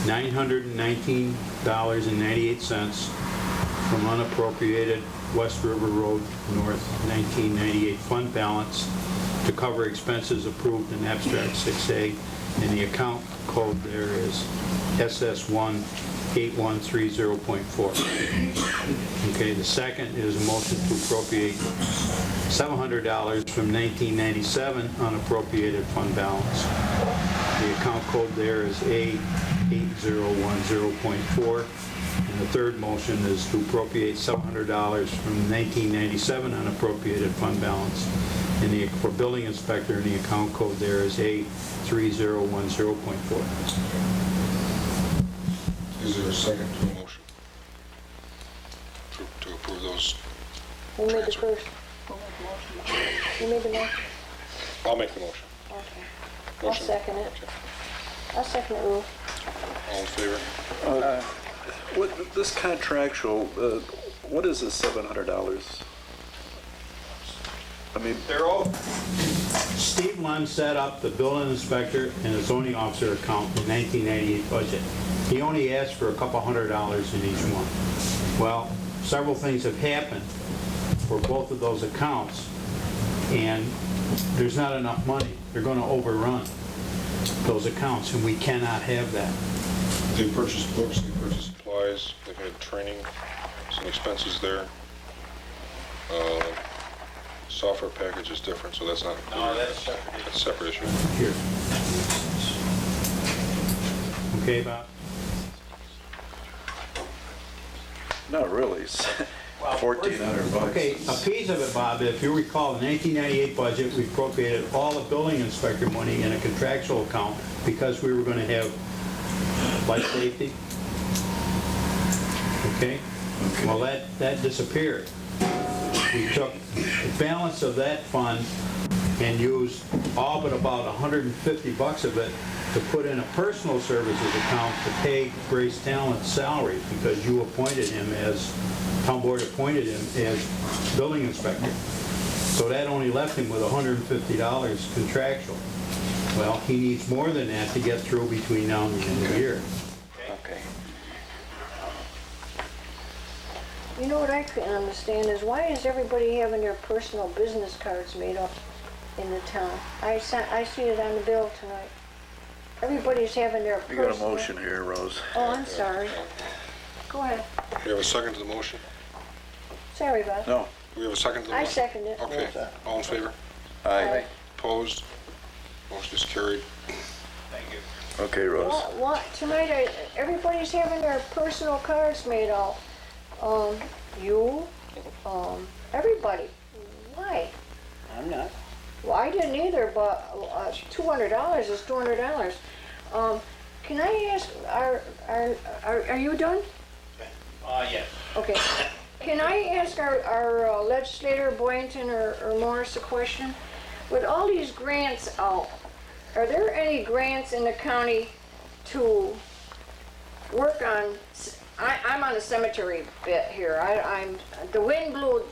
$919.98 from unappropriated West River Road North 1998 fund balance to cover expenses approved in Abstract 6A, and the account code there is SS1 8130.4. Okay, the second is a motion to appropriate $700 from 1997 unappropriated fund balance. The account code there is A8010.4. And the third motion is to appropriate $700 from 1997 unappropriated fund balance. And for building inspector, and the account code there is A3010.4. Is there a second to the motion? To approve those? Who made the first? You made the motion? I'll make the motion. Okay. I'll Motion? second it. I'll second it, Ruth. All in favor? This contractual, what is this $700? I mean, They're all, Steve Lund set up the building inspector and the zoning officer account in 1998 budget. He only asked for a couple $100 in each one. Well, several things have happened for both of those accounts, and there's not enough money. They're going to overrun those accounts, and we cannot have that. They purchased books, they purchased supplies, they've had training, some expenses there. Software package is different, so that's not included. No, that's separate. That's a separate issue. Here. Okay, Bob? not really. $1,400. Okay, a piece of it, Bob, if you recall, the 1998 budget, we appropriated all the building inspector money in a contractual account because we were going to have life safety. Okay? Well, that disappeared. We took the balance of that fund and used all but about 150 bucks of it to put in a personal services account to pay Grace Talent's salary because you appointed him as, town board appointed him as building inspector. So that only left him with $150 contractual. Well, he needs more than that to get through between now and the end of the year. Okay. You know what I couldn't understand is why is everybody having their personal business cards made up in the town? I see it on the bill tonight. Everybody's having their You personal... got a motion here, Rose. Oh, I'm sorry. Go ahead. Do you have a second to the motion? Sorry, Bob. No. Do we have a second to the I motion? second it. Okay, all in favor? Aye. Opposed? Motion is carried. Okay, Rose. What, tonight, everybody's having their personal cards made out. You, everybody. Why? I'm not. Well, I didn't either, but $200 is $200. Can I ask, are you done? Yes. Okay. Can I ask our legislator, Boynton or Morris, a question? With all these grants out, are there any grants in the county to work on, I'm on a cemetery bit here. The wind blew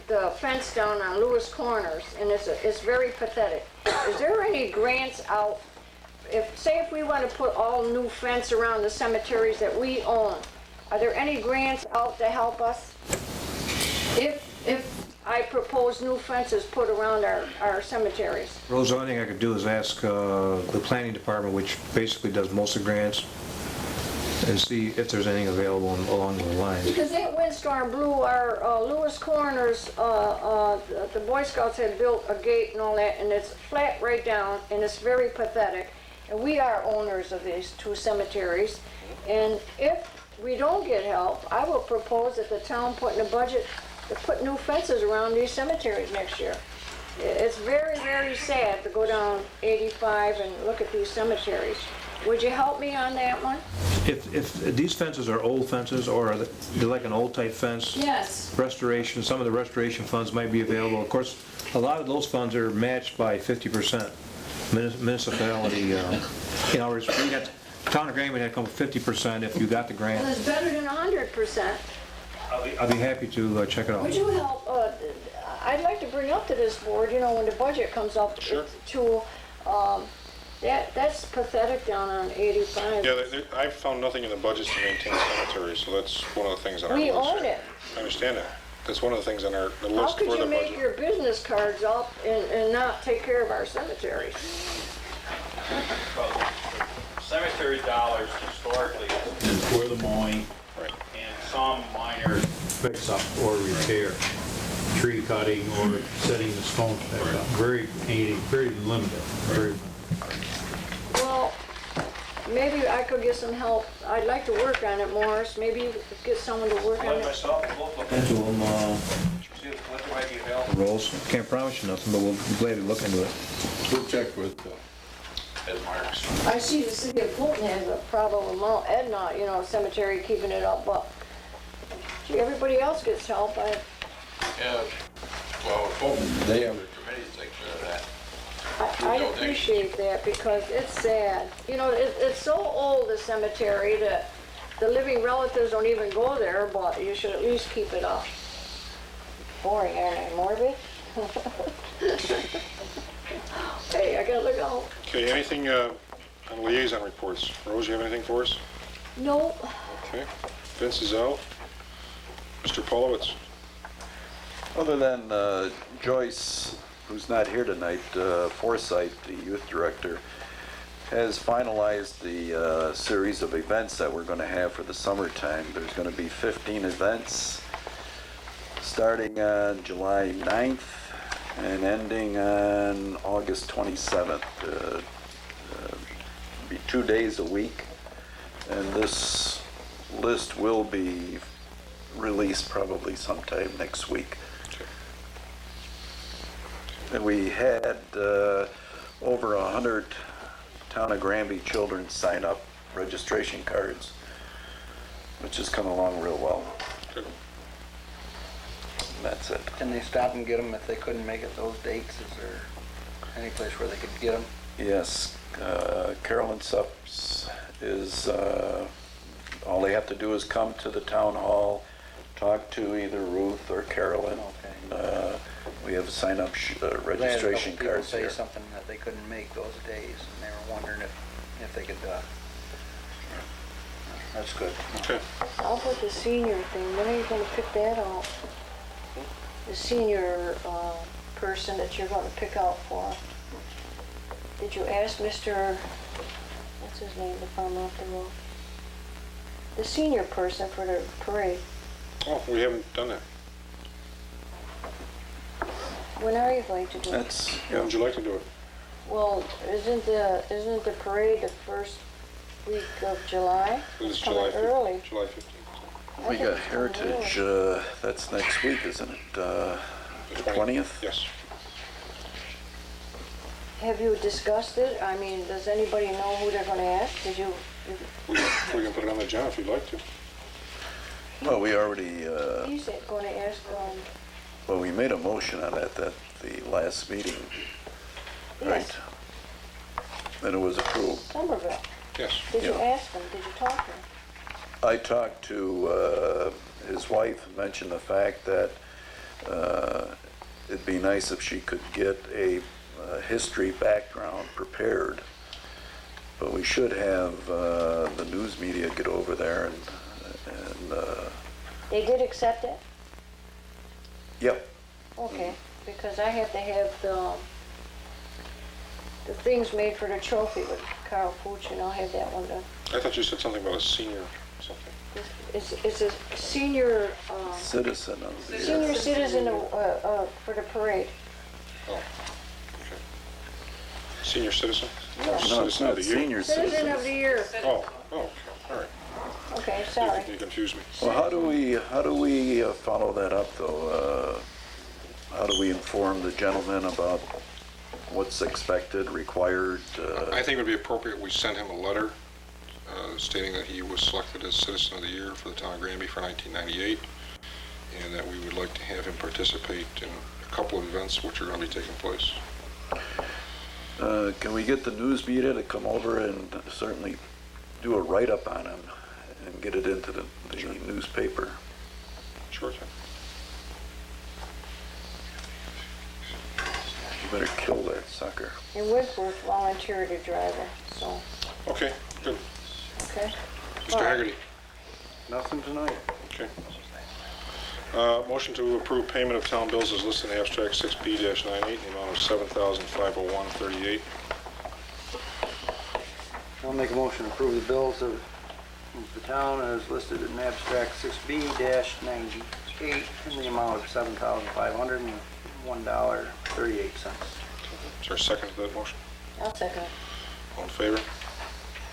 the fence down on Lewis Corners, and it's very pathetic. Is there any grants out, say if we want to put all new fence around the cemeteries that we own, are there any grants out to help us? If I propose new fences put around our cemeteries. Rose, the only thing I could do is ask the planning department, which basically does most of the grants, and see if there's anything available along those lines. Because that windstorm blew our Lewis Corners, the Boy Scouts had built a gate and all that, and it's flat right down, and it's very pathetic. And we are owners of these two cemeteries. And if we don't get help, I will propose that the town put in a budget to put new fences around these cemeteries next year. It's very, very sad to go down 85 and look at these cemeteries. Would you help me on that one? If these fences are old fences, or are they like an old type fence? Yes. Restoration, some of the restoration funds might be available. Of course, a lot of those funds are matched by 50% municipality. In other words, we got, town of Granby had come with 50% if you got the grant. Well, it's better than 100%. I'll be happy to check it out. Would you help, I'd like to bring up to this board, when the budget comes up, Sure. That's pathetic down on 85. Yeah, I've found nothing in the budgets to maintain cemeteries, so that's one of the things on our We list. own it. I understand that. That's one of the things on the How list could for the you make budget. your business cards up and not take care of our cemeteries? Cemetery dollars historically is for the mowing Right. and some minor. Fix up or repair, tree cutting or setting the stones back up. Very painting, very limited, very limited. Well, maybe I could get some help. I'd like to work on it, Morris. Maybe you could get someone to work on Like it. myself, we'll look Into them, see what there might be available. Rolls. Can't promise you nothing, but we'll be glad to look into it. We'll check with Ed Myers. I see the city of Fulton has a problem with Mount Edna, cemetery keeping it up, but gee, everybody else gets help. Yeah, well, they have their committee to take care of that. I'd appreciate that because it's sad. It's so old, the cemetery, that the living relatives don't even go there, but you should at least keep it up. Boring, aren't I? Morbid? Hey, I gotta go. Okay, anything on liaison reports? Rose, you have anything for us? No. Okay, Vince is out. Mr. Polowitz? Other than Joyce, who's not here tonight, Forsythe, the youth director, has finalized the series of events that we're going to have for the summertime. There's going to be 15 events starting on July 9th and ending on August 27th. Be 2 days a week, and this list will be released probably sometime next week. And we had over 100 Town of Granby children sign up registration cards, which has come along real well. Good. And that's it. Can they stop and get them if they couldn't make it those dates? Is there any place where they could get them? Yes, Carolyn Supps is, all they have to do is come to the town hall, talk to either Ruth or Carolyn. Okay. We have sign-up registration People cards say here. something that they couldn't make those days, and they were wondering if they could, that's good. Okay. How about the senior thing? When are you gonna pick that out? The senior person that you're gonna pick out for? Did you ask Mr., what's his name, the farmer off the road? The senior person for the parade. Oh, we haven't done that. When are you going to do it? That's, When would you like to do it? Well, isn't the parade the first week of July? It's coming July early. July 15th. I we think got it's coming Heritage, early. that's next week, isn't it? The 20th? Yes. Have you discussed it? I mean, does anybody know who they're gonna ask? Did you, We can put it on the agenda if you'd like to. Well, we already, he's gonna ask, well, we made a motion on that at the last meeting, right? yes, Then it was approved. Somerville. Yes. Did you Yeah. ask him? Did you talk to him? I talked to his wife, mentioned the fact that it'd be nice if she could get a history background prepared, but we should have the news media get over there and They did accept it? yep. Okay, because I have to have the things made for the trophy with Carl Pooch, and I'll have that one done. I thought you said something about a senior something. It's a senior, Citizen of the year. senior citizen for the parade. Oh, okay. Senior citizen? Yeah. No, it's Citizen of not the year? senior Citizen of citizens. the year. Oh, okay, all right. Okay, sorry. You confused me. Well, how do we follow that up though? How do we inform the gentleman about what's expected, required? I think it would be appropriate we send him a letter stating that he was selected as Citizen of the Year for the town of Granby for 1998, and that we would like to have him participate in a couple of events which are going to be taking place. Can we get the news media to come over and certainly do a write-up on him and get it into the newspaper? Sure thing. You better kill that sucker. And Whitworth volunteered a driver, so, Okay, good. okay. Mr. All right. Haggerty. Nothing tonight. Okay. Motion to approve payment of town bills is listed in abstract 6B-98 in the amount of $7,501.38. I'll make a motion to approve the bills of the town as listed in abstract 6B-98 in the amount of $7,501.38. Is there a second to that motion? I'll second it. All in favor?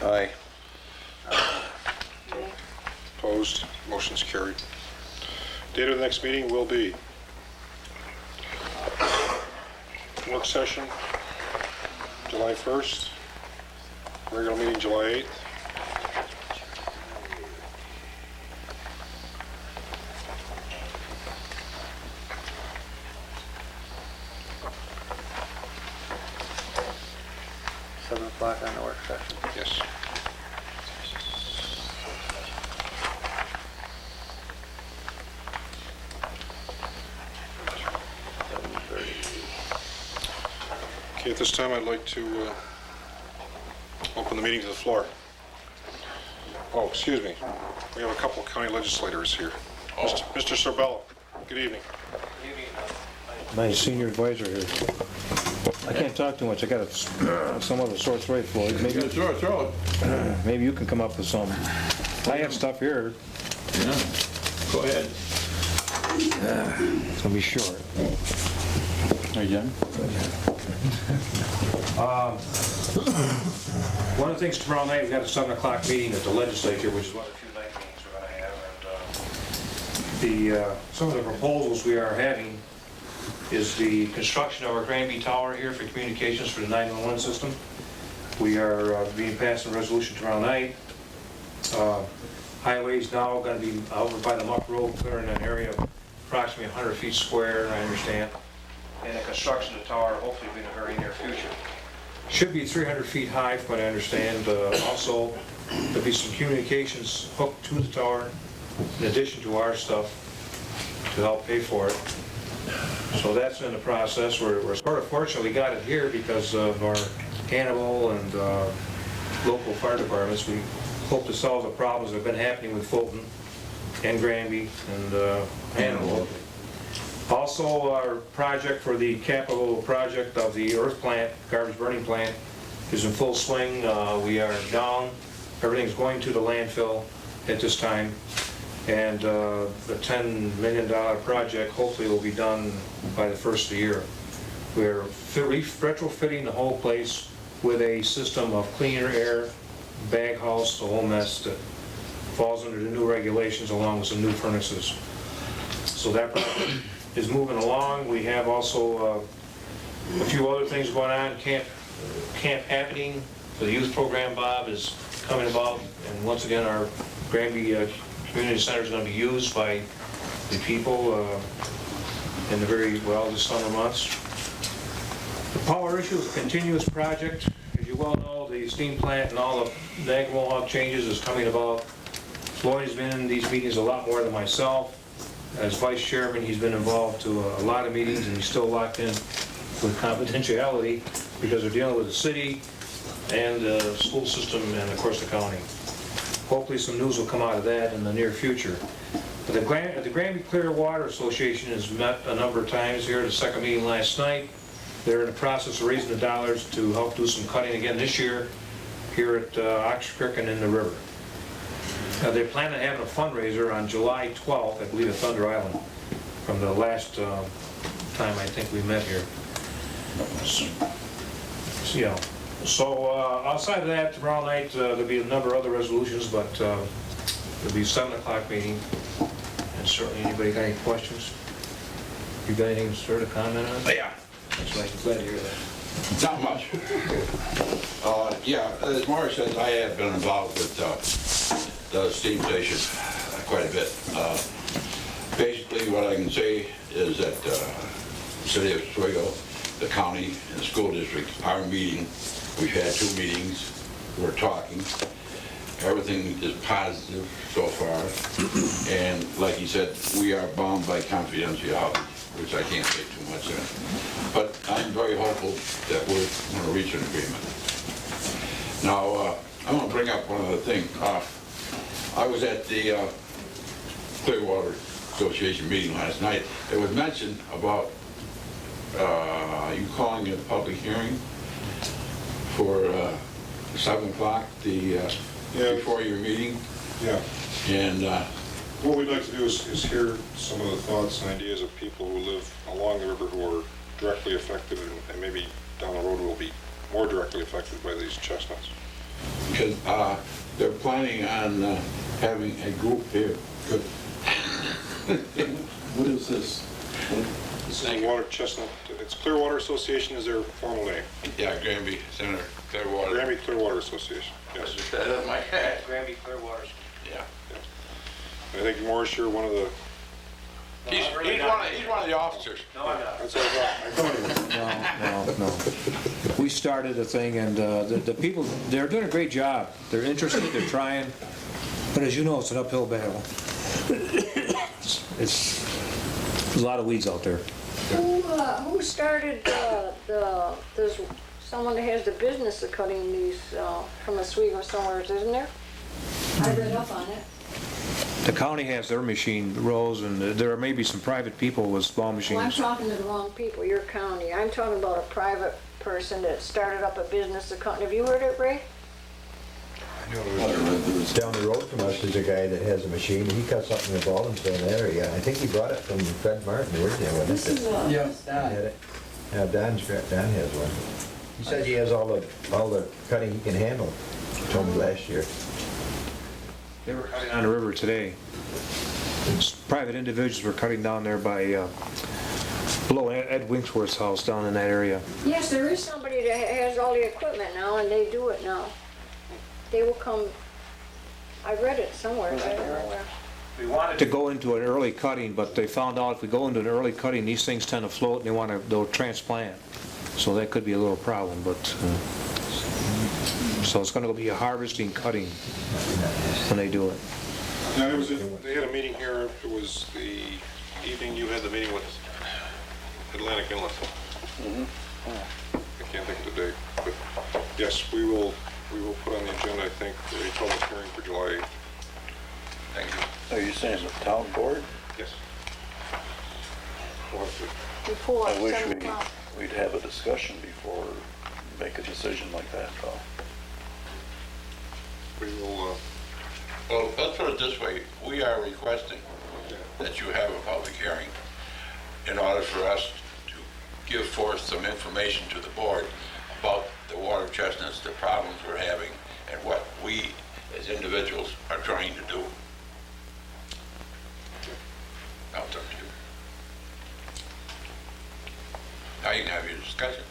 Aye. Okay. Opposed? Motion's carried. Date of the next meeting will be work session, July 1st, regular meeting, July 8th. $7 on the work session. Yes. Okay, at this time, I'd like to open the meeting to the floor. Oh, excuse me. We have a couple of county legislators here. Mr. Sorbello, good evening. My senior advisor here. I can't talk too much, I got somewhat of a sore throat, Floyd. Maybe you can come up with some. I have stuff here. Yeah, go ahead. It's gonna be short. Are you done? One of the things tomorrow night, we've got a 7 o'clock meeting at the legislature, which is one of the few night meetings we're gonna have. And some of the proposals we are having is the construction of our Granby Tower here for communications for the 911 system. We are being passed a resolution tomorrow night. Highway's now gonna be over by the Muck Road, clearing an area of approximately 100 feet square, I understand. And the construction of the tower hopefully will be in the very near future. Should be 300 feet high, from what I understand. Also, there'll be some communications hooked to the tower, in addition to our stuff, to help pay for it. So that's in the process. We're sort of fortunate we got it here because of our Hannibal and local fire departments. We hope to solve the problems that have been happening with Fulton and Granby and Hannibal. Also, our project for the capital project of the earth plant, garbage burning plant, is in full swing. We are down. Everything's going to the landfill at this time. And the $10 million project hopefully will be done by the first of the year. We're retrofitting the whole place with a system of cleaner air, bag house, the whole mess that falls under the new regulations along with some new furnaces. So that project is moving along. We have also a few other things going on. Camp Happening for the youth program, Bob, is coming about. And once again, our Granby Community Center is going to be used by the people in the the summer months. The power issue is a continuous project. As you well know, the steam plant and all the Niagara Mohawk changes is coming about. Floyd's been in these meetings a lot more than myself. As vice chairman, he's been involved to a lot of meetings, and he's still locked in with confidentiality because they're dealing with the city and the school system and, of course, the county. Hopefully some news will come out of that in the near future. But the Granby Clear Water Association has met a number of times here at the second meeting last night. They're in the process of raising the dollars to help do some cutting again this year here at Ox Creek and in the river. They plan on having a fundraiser on July 12th, I believe, at Thunder Island, from the last time I think we met here. So outside of that, tomorrow night there'll be a number of other resolutions, but there'll be a 7 o'clock meeting. And certainly, anybody got any questions? You got anything, sir, to comment on? Yeah, That's right, glad to hear that. not much. Yeah, as Morris says, I have been involved with the steam station quite a bit. Basically, what I can say is that the city of Oswego, the county, and the school district are meeting. We've had 2 meetings. We're talking. Everything is positive so far. And like he said, we are bound by confidentiality, which I can't say too much in. But I'm very hopeful that we're going to reach an agreement. Now, I want to bring up one other thing. I was at the Clearwater Association meeting last night. It was mentioned about you calling it a public hearing for 7 o'clock before your meeting. Yeah. And What we'd like to do is hear some of the thoughts and ideas of people who live along the river who are directly affected and maybe down the road will be more directly affected by these chestnuts. because they're planning on having a group here. What is this? This is Water Chestnut, it's Clearwater Association is their formal name. Yeah, Granby Center, Clearwater. Granby Clearwater Association, yes. That is my head. Granby Clearwater. Yeah. I think Morris, you're one of the, He's one of the officers. No, I'm not. that's what I thought. No. We started a thing, and the people, they're doing a great job. They're interested, they're trying, but as you know, it's an uphill battle. It's a lot of weeds out there. Who started there's someone that has the business of cutting these from Oswego somewhere, isn't there? I read up on it. The county has their machine rows, and there may be some private people with small machines. Well, I'm talking to the wrong people, your county. I'm talking about a private person that started up a business of cutting. Have you heard it, Ray? Down the road from us is a guy that has a machine. He cuts up in the Baldwinsville area. I think he brought it from Fred Martin originally, wasn't it? Yeah. Yeah, Don has one. He says he has all the cutting he can handle. Told me last year. They were cutting on the river today. Private individuals were cutting down there by below Ed Winkworth's house down in that area. Yes, there is somebody that has all the equipment now, and they do it now. They will come, I read it somewhere, I don't know where. We wanted To go into an early cutting, but they found out if we go into an early cutting, these things tend to float and they'll transplant. So that could be a little problem, but, so it's gonna be a harvesting cutting when they do it. Yeah, they had a meeting here, it was the evening you had the meeting with Atlantic Inlet. I can't think of the date, but yes, we will put on the agenda, I think, a public hearing for July. Thank you. Are you saying the town board? Yes. We'll have to- Before I wish 7 o'clock. we'd have a discussion before make a decision like that, though. We will Well, let's put it this way, we are requesting that you have a public hearing in order for us to give forth some information to the board about the water chestnuts, the problems we're having, and what we as individuals are trying to do. Now it's up to you. Now you can have your discussion.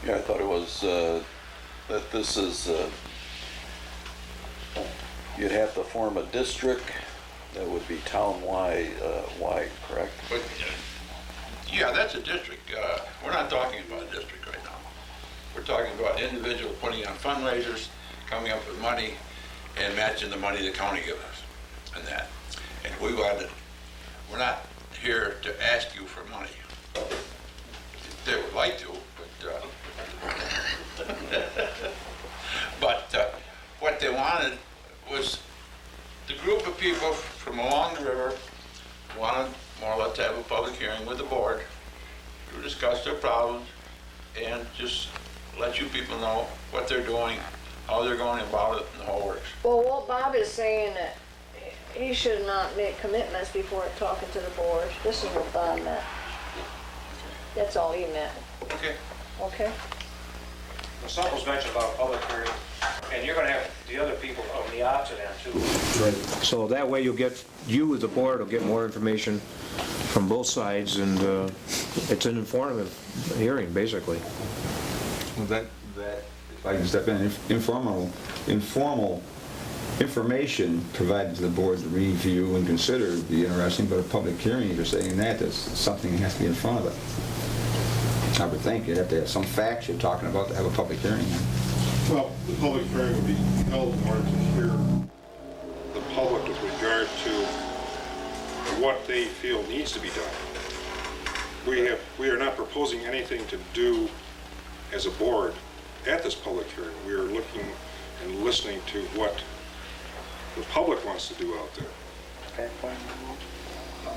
Yeah, I thought it was, that this is, you'd have to form a district that would be town-wide, correct? But, yeah, that's a district. We're not talking about a district right now. We're talking about individuals putting on fundraisers, coming up with money, and matching the money the county gives us, and that. And we're not here to ask you for money. They would like to, but what they wanted was the group of people from along the river wanted more or less to have a public hearing with the board to discuss their problems and just let you people know what they're doing, how they're going about it, and the whole works. Well, what Bob is saying that he should not make commitments before talking to the board. This is what Bob meant. That's all he meant. Okay. Okay? Well, something's mentioned about a public hearing, and you're gonna have the other people on the opposite end too. So that way you as a board will get more information from both sides, and it's an informative hearing, basically. Well, that, if I can step in, informal information provided to the board to review and consider would be interesting, but a public hearing, if you're saying that's something that has to be in front of it. I would think you'd have to have some facts you're talking about to have a public hearing. Well, the public hearing would be held in order to hear the public with regard to what they feel needs to be done. We are not proposing anything to do as a board at this public hearing. We are looking and listening to what the public wants to do out there. Okay, fine.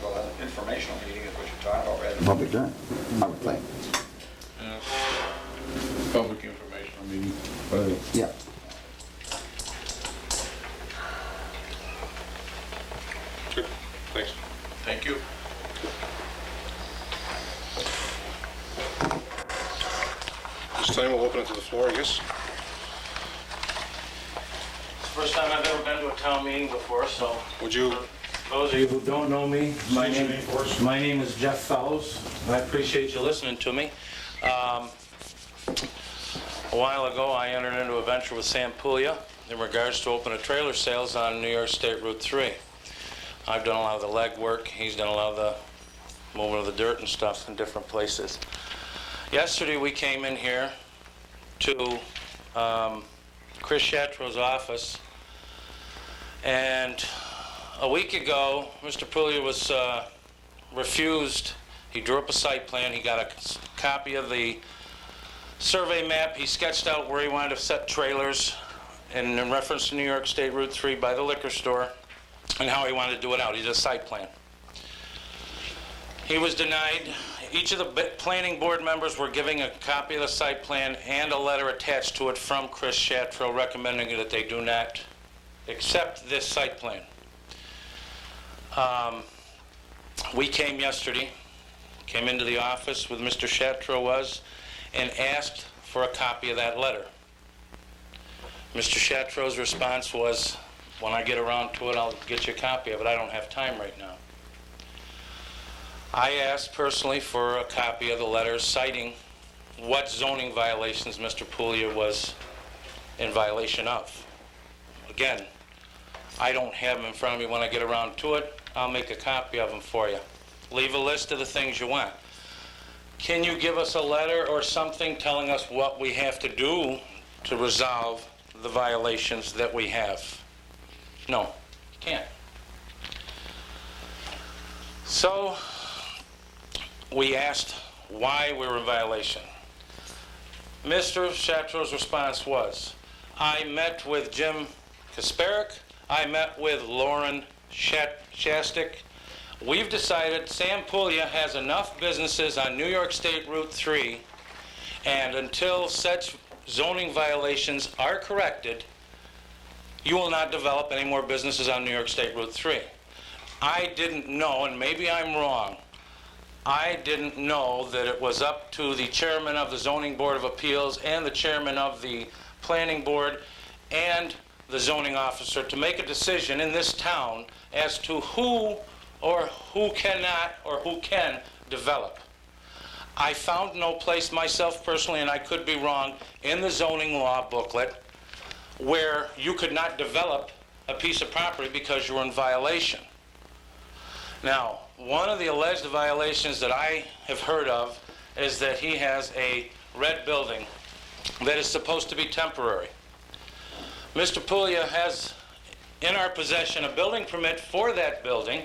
Well, an informational meeting is what you're talking about, rather than... Public hearing, I would think. Public informational meeting. Yeah. Good, thanks. Thank you. This time we'll open it to the floor, I guess. It's the first time I've ever been to a town meeting before, so... Would you... For those of you who don't know me, State your name for us. my name is Jeff Fellows. I appreciate you listening to me. A while ago, I entered into a venture with Sam Puglia in regards to open a trailer sales on New York State Route 3. I've done a lot of the legwork. He's done a lot of the moving of the dirt and stuff in different places. Yesterday, we came in here to Chris Shatro's office, and a week ago, Mr. Puglia was refused. He drew up a site plan. He got a copy of the survey map. He sketched out where he wanted to set trailers in reference to New York State Route 3 by the liquor store and how he wanted to do it out. He did a site plan. He was denied. Each of the planning board members were giving a copy of the site plan and a letter attached to it from Chris Shatro recommending that they do not accept this site plan. We came yesterday, came into the office with Mr. Shatro and asked for a copy of that letter. Mr. Shatro's response was, when I get around to it, I'll get you a copy of it. I don't have time right now. I asked personally for a copy of the letter citing what zoning violations Mr. Puglia was in violation of. Again, I don't have them in front of me. When I get around to it, I'll make a copy of them for you. Leave a list of the things you want. Can you give us a letter or something telling us what we have to do to resolve the violations that we have? No, you can't. So we asked why we were in violation. Mr. Shatro's response was, I met with Jim Kasparik, I met with Lauren Shastik. We've decided Sam Puglia has enough businesses on New York State Route 3, and until such zoning violations are corrected, you will not develop any more businesses on New York State Route 3. I didn't know, and maybe I'm wrong, I didn't know that it was up to the chairman of the Zoning Board of Appeals and the chairman of the Planning Board and the zoning officer to make a decision in this town as to who or who cannot or who can develop. I found no place myself personally, and I could be wrong, in the zoning law booklet where you could not develop a piece of property because you were in violation. Now, one of the alleged violations that I have heard of is that he has a red building that is supposed to be temporary. Mr. Puglia has in our possession a building permit for that building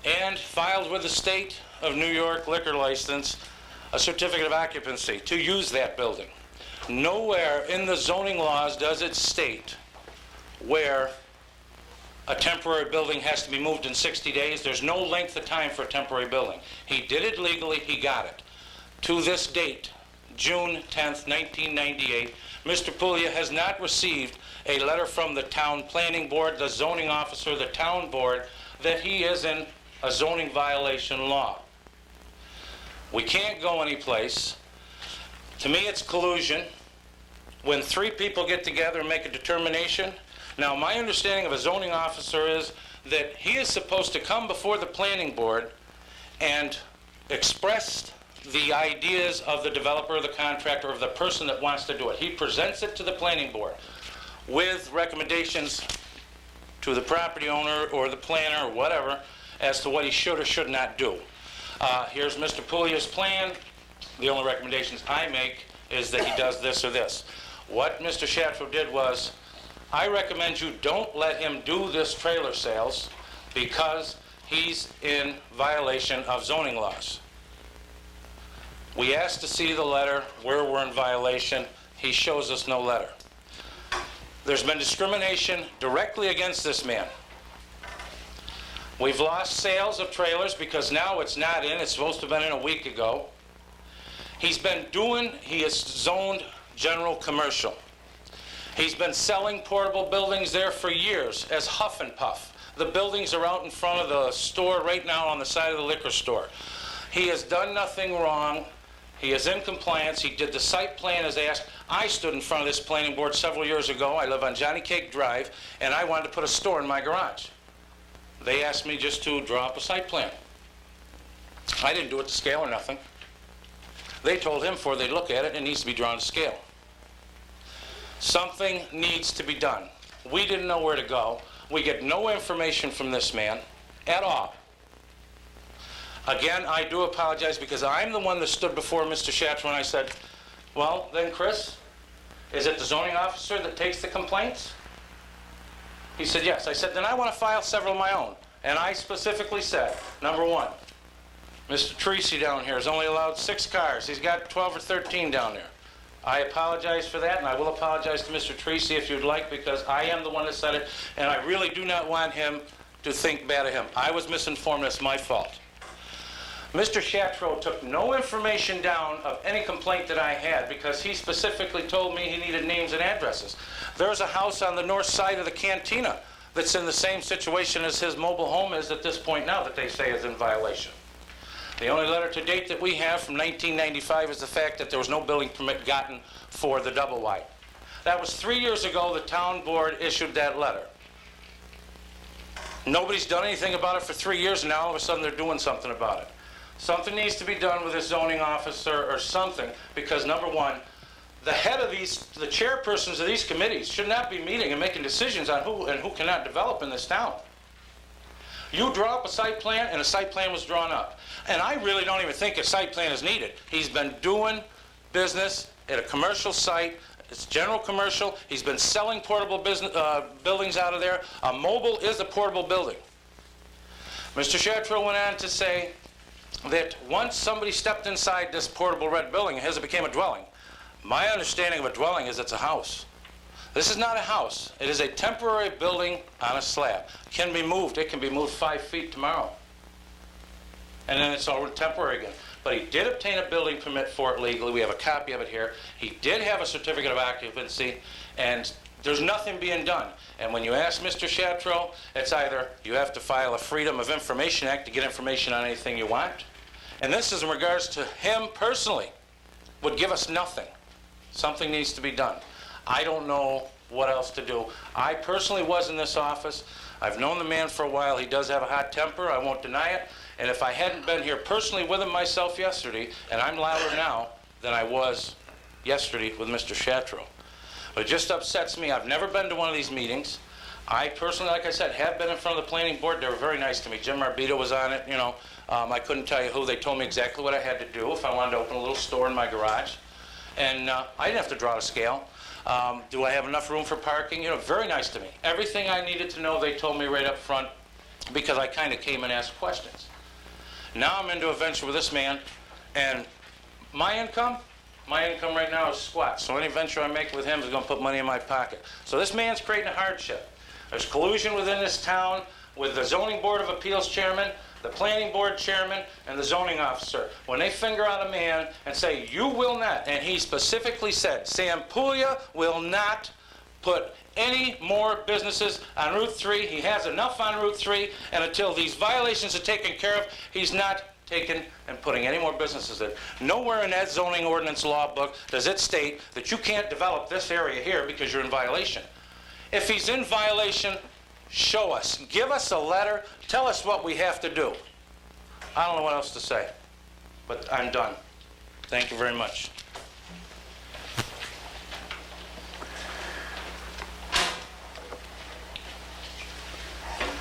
and filed with the state of New York liquor license a certificate of occupancy to use that building. Nowhere in the zoning laws does it state where a temporary building has to be moved in 60 days. There's no length of time for a temporary building. He did it legally, he got it. To this date, June 10th, 1998, Mr. Puglia has not received a letter from the town planning board, the zoning officer, the town board, that he is in a zoning violation law. We can't go anyplace. To me, it's collusion. When three people get together and make a determination. Now, my understanding of a zoning officer is that he is supposed to come before the planning board and express the ideas of the developer or the contractor or the person that wants to do it. He presents it to the planning board with recommendations to the property owner or the planner or whatever as to what he should or should not do. Here's Mr. Puglia's plan. The only recommendations I make is that he does this or this. What Mr. Shatro did was, I recommend you don't let him do this trailer sales because he's in violation of zoning laws. We asked to see the letter where we're in violation. He shows us no letter. There's been discrimination directly against this man. We've lost sales of trailers because now it's not in. It's supposed to have been in a week ago. He is zoned general commercial. He's been selling portable buildings there for years as Huff and Puff. The buildings are out in front of the store right now on the side of the liquor store. He has done nothing wrong. He is in compliance. He did the site plan as asked. I stood in front of this planning board several years ago. I live on Johnny Cake Drive, and I wanted to put a store in my garage. They asked me just to draw up a site plan. I didn't do it to scale or nothing. They told him before they look at it, it needs to be drawn to scale. Something needs to be done. We didn't know where to go. We get no information from this man at all. Again, I do apologize because I'm the one that stood before Mr. Shatro and I said, well, then Chris, is it the zoning officer that takes the complaints? He said, yes. I said, then I want to file several of my own. And I specifically said, number one, Mr. Tracy down here is only allowed 6 cars. He's got 12 or 13 down there. I apologize for that, and I will apologize to Mr. Tracy if you'd like, because I am the one that said it, and I really do not want him to think bad of him. I was misinformed. That's my fault. Mr. Shatro took no information down of any complaint that I had because he specifically told me he needed names and addresses. There's a house on the north side of the cantina that's in the same situation as his mobile home is at this point now that they say is in violation. The only letter to date that we have from 1995 is the fact that there was no building permit gotten for the double wide. That was 3 years ago the town board issued that letter. Nobody's done anything about it for 3 years, and now all of a sudden they're doing something about it. Something needs to be done with this zoning officer or something, because number one, the head of the chairpersons of these committees should not be meeting and making decisions on who and who cannot develop in this town. You draw up a site plan, and a site plan was drawn up. And I really don't even think a site plan is needed. He's been doing business at a commercial site. It's general commercial. He's been selling portable buildings out of there. A mobile is a portable building. Mr. Shatro went on to say that once somebody stepped inside this portable red building, it became a dwelling. My understanding of a dwelling is it's a house. This is not a house. It is a temporary building on a slab. It can be moved. It can be moved 5 feet tomorrow. And then it's all temporary again. But he did obtain a building permit for it legally. We have a copy of it here. He did have a certificate of occupancy. And There's nothing being done. And when you ask Mr. Shatro, it's either you have to file a Freedom of Information Act to get information on anything you want, and this is in regards to him personally, would give us nothing. Something needs to be done. I don't know what else to do. I personally was in this office. I've known the man for a while. He does have a hot temper. I won't deny it. And if I hadn't been here personally with him myself yesterday, and I'm louder now than I was yesterday with Mr. Shatro. But it just upsets me. I've never been to one of these meetings. I personally, like I said, have been in front of the planning board. They were very nice to me. Jim Marbito was on it, you know. I couldn't tell you who. They told me exactly what I had to do if I wanted to open a little store in my garage. And I didn't have to draw a scale. Do I have enough room for parking? You know, very nice to me. Everything I needed to know, they told me right up front, because I kind of came and asked questions. Now I'm into a venture with this man, and my income right now is squat. So any venture I make with him is going to put money in my pocket. So this man's creating a hardship. There's collusion within this town with the Zoning Board of Appeals chairman, the planning board chairman, and the zoning officer. When they finger out a man and say, you will not, and he specifically said, Sam Puglia will not put any more businesses on Route 3. He has enough on Route 3, and until these violations are taken care of, he's not taking and putting any more businesses in. Nowhere in that zoning ordinance law book does it state that you can't develop this area here because you're in violation. If he's in violation, show us. Give us a letter. Tell us what we have to do. I don't know what else to say, but I'm done. Thank you very much.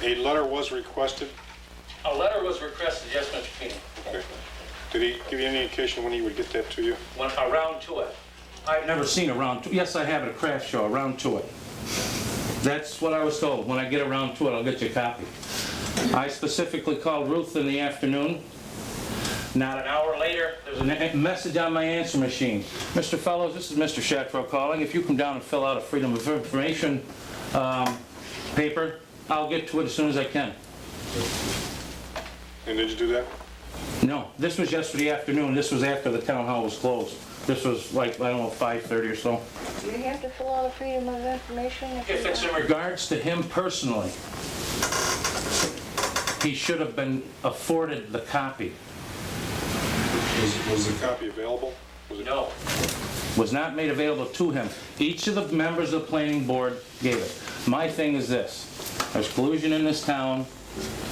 A letter was requested. A letter was requested, yes, Mr. Keenan. Okay. Did he give you any indication when he would get that to you? Went around to it. I've never seen around to it. Yes, I have at a craft show, around to it. That's what I was told. When I get around to it, I'll get you a copy. I specifically called Ruth in the afternoon. Not an hour later, there's a message on my answer machine. Mr. Fellows, this is Mr. Shatro calling. If you come down and fill out a Freedom of Information paper, I'll get to it as soon as I can. And did you do that? No, this was yesterday afternoon. This was after the town hall was closed. This was like, I don't know, 5:30 or so. Do you have to fill out a Freedom of Information? If it's in regards to him personally, he should have been afforded the copy. Was the copy available? Was it? No. Was not made available to him. Each of the members of the planning board gave it. My thing is this. There's collusion in this town.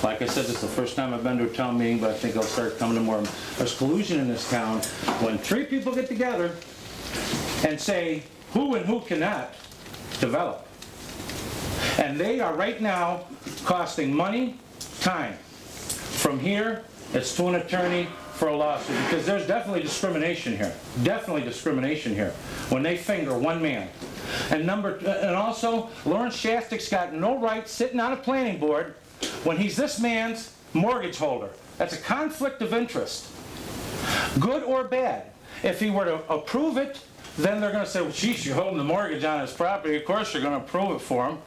Like I said, this is the first time I've been to a town meeting, but I think I'll start coming to more. There's collusion in this town. When three people get together and say who and who cannot develop. And they are right now costing money, time. From here, it's to an attorney for a lawsuit, because there's definitely discrimination here. Definitely discrimination here when they finger one man. And also, Lawrence Shastak's got no right sitting on a planning board when he's this man's mortgage holder. That's a conflict of interest, good or bad. If he were to approve it, then they're going to say, well, geez, you're holding the mortgage on his property. Of course you're going to approve it for him.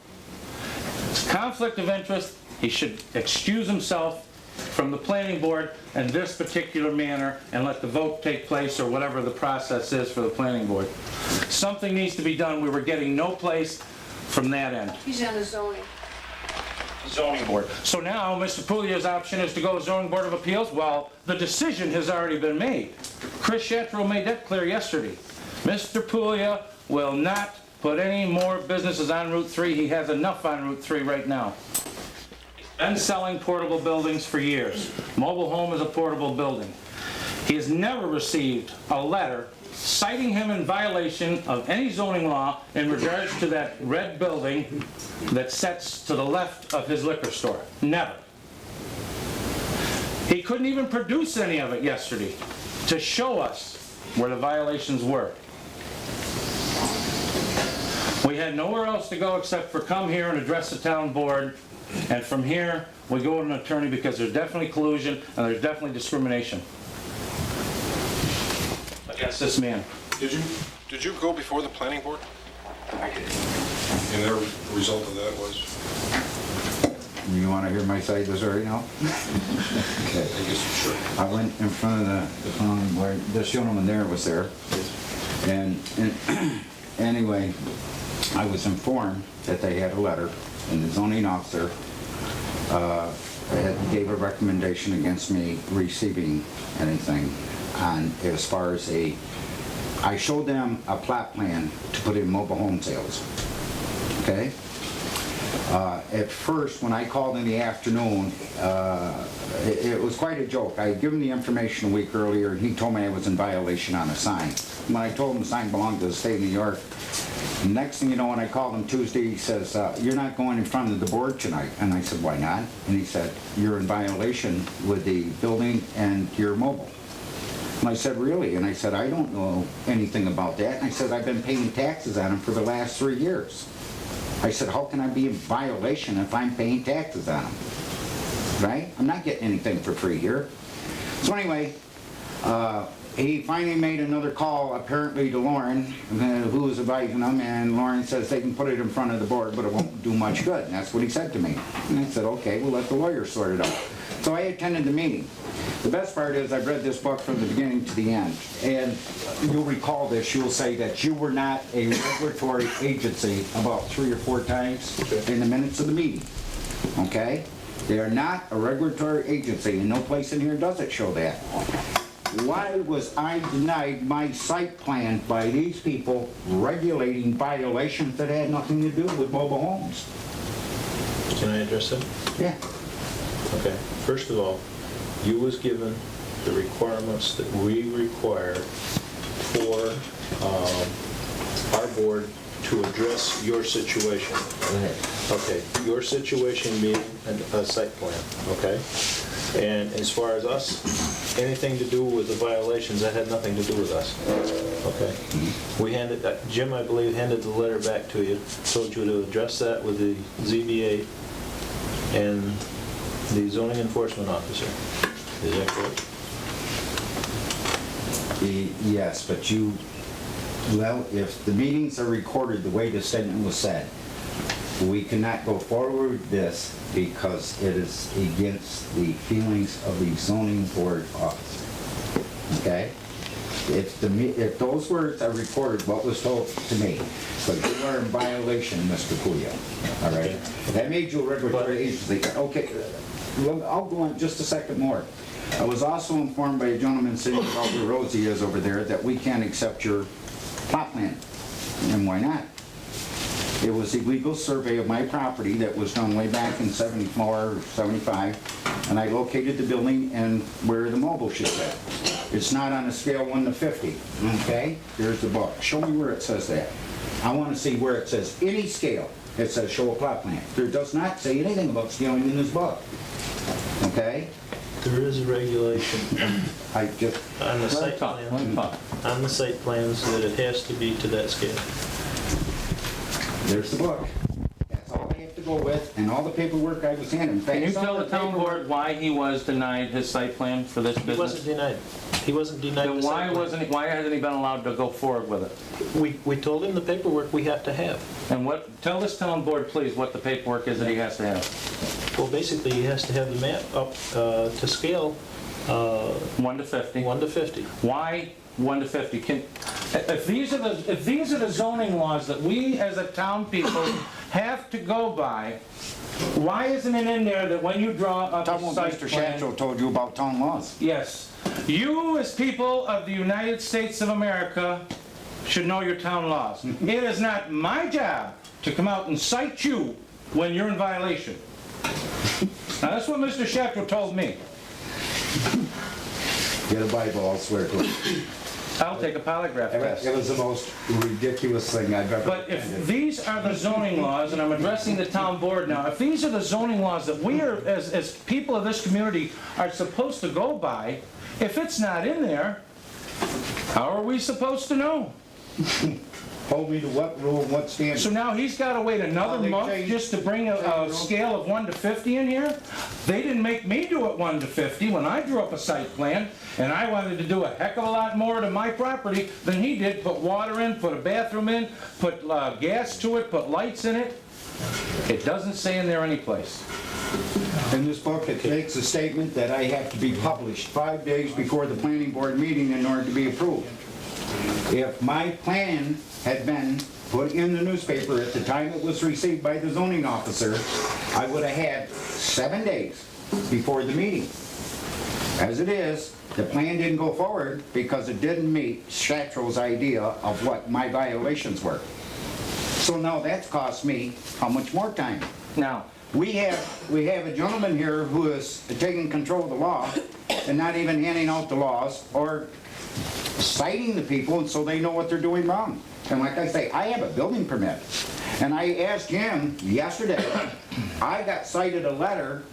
It's a conflict of interest. He should excuse himself from the planning board in this particular manner and let the vote take place, or whatever the process is for the planning board. Something needs to be done. We were getting no place from that end. He's on the zoning. Zoning board. So now Mr. Puglia's option is to go to zoning board of appeals. Well, the decision has already been made. Chris Shatro made that clear yesterday. Mr. Puglia will not put any more businesses on Route 3. He has enough on Route 3 right now. He's been selling portable buildings for years. Mobile home is a portable building. He has never received a letter citing him in violation of any zoning law in regards to that red building that sits to the left of his liquor store. Never. He couldn't even produce any of it yesterday to show us where the violations were. We had nowhere else to go except for come here and address the town board, and from here we go to an attorney, because there's definitely collusion and there's definitely discrimination against this man. Did you go before the planning board? I did. And the result of that was? You want to hear my side of the story now? Okay. I guess you should. I went in front of the planning board. This gentleman there was there. And anyway, I was informed that they had a letter, and the zoning officer gave a recommendation against me receiving anything on, as far as I showed them a plot plan to put in mobile home sales, okay? At first, when I called in the afternoon, it was quite a joke. I had given the information a week earlier, and he told me I was in violation on a sign. When I told him the sign belonged to the state of New York, next thing you know, when I called him Tuesday, he says, you're not going in front of the board tonight. And I said, why not? And he said, you're in violation with the building and your mobile. And I said, really? And I said, I don't know anything about that. And I said, I've been paying taxes on them for the last 3 years. I said, how can I be in violation if I'm paying taxes on them? Right? I'm not getting anything for free here. So anyway, he finally made another call, apparently to Lauren, who was advising him, and Lauren says they can put it in front of the board, but it won't do much good. And that's what he said to me. And I said, okay, we'll let the lawyer sort it out. So I attended the meeting. The best part is I've read this book from the beginning to the end. And you'll recall this, you'll say that you were not a regulatory agency about 3 or 4 times in the minutes of the meeting. Okay? They are not a regulatory agency, and no place in here does it show that. Why was I denied my site plan by these people regulating violations that had nothing to do with mobile homes? Can I address that? Yeah. Okay. First of all, you was given the requirements that we require for our board to address your situation. Okay, your situation being a site plan, okay? And as far as us, anything to do with the violations, that had nothing to do with us, okay? We handed, Jim, I believe, handed the letter back to you, told you to address that with the ZBA and the zoning enforcement officer. Is that correct? Yes, but you, well, if the meetings are recorded the way the statement was said, we cannot go forward with this because it is against the feelings of the zoning board officer. Okay? If those words are recorded, what was told to me, but you are in violation, Mr. Puyo. All right? That made you a regulatory agency. Okay, well, I'll go on just a second more. I was also informed by a gentleman sitting about where Rosie is over there that we can't accept your plot plan. And why not? It was a legal survey of my property that was done way back in 74 or 75, and I located the building and where the mobile should be. It's not on a scale 1 to 50, okay? There's the book. Show me where it says that. I want to see where it says any scale. It says show a plot plan. There does not say anything about scaling in this book, okay? There is a regulation I just on the site plan, on the site plans that it has to be to that scale. There's the book. That's all I have to go with, and all the paperwork I was handed. In fact, Can you some tell of the town board why he was denied his site plan for this He business? wasn't denied. He wasn't denied Then the why site plan. wasn't he, why hasn't he been allowed to go forward with it? We told him the paperwork we have to have. And what, tell this town board, please, what the paperwork is that he has to have. Well, basically, he has to have the map up to scale 1 to 50. 1 to 50. Why 1 to 50? If these are the zoning laws that we as a town people have to go by, why isn't it in there that when you draw up Tell a what site Mr. plan? Shatro told you about town laws. Yes. You as people of the United States of America should know your town laws. It is not my job to come out and cite you when you're in violation. Now that's what Mr. Shatro told me. Get a Bible, I'll swear to it. I'll take a polygraph test. It was the most ridiculous thing I've ever... But if these are the zoning laws, and I'm addressing the town board now, if these are the zoning laws that we are, as people of this community, are supposed to go by, if it's not in there, how are we supposed to know? Hold me to what rule, what standard? So now he's got to wait another month just to bring a scale of 1 to 50 in here? They didn't make me do it 1 to 50 when I drew up a site plan, and I wanted to do a heck of a lot more to my property than he did. Put water in, put a bathroom in, put gas to it, put lights in it. It doesn't say in there anyplace. In this book, it makes a statement that I have to be published 5 days before the planning board meeting in order to be approved. If my plan had been put in the newspaper at the time it was received by the zoning officer, I would have had 7 days before the meeting. As it is, the plan didn't go forward because it didn't meet Shatrow's idea of what my violations were. So now that's cost me how much more time? Now, we have a gentleman here who is taking control of the law and not even handing out the laws or citing the people so they know what they're doing wrong. And like I say, I have a building permit. And I asked him yesterday, I got cited a letter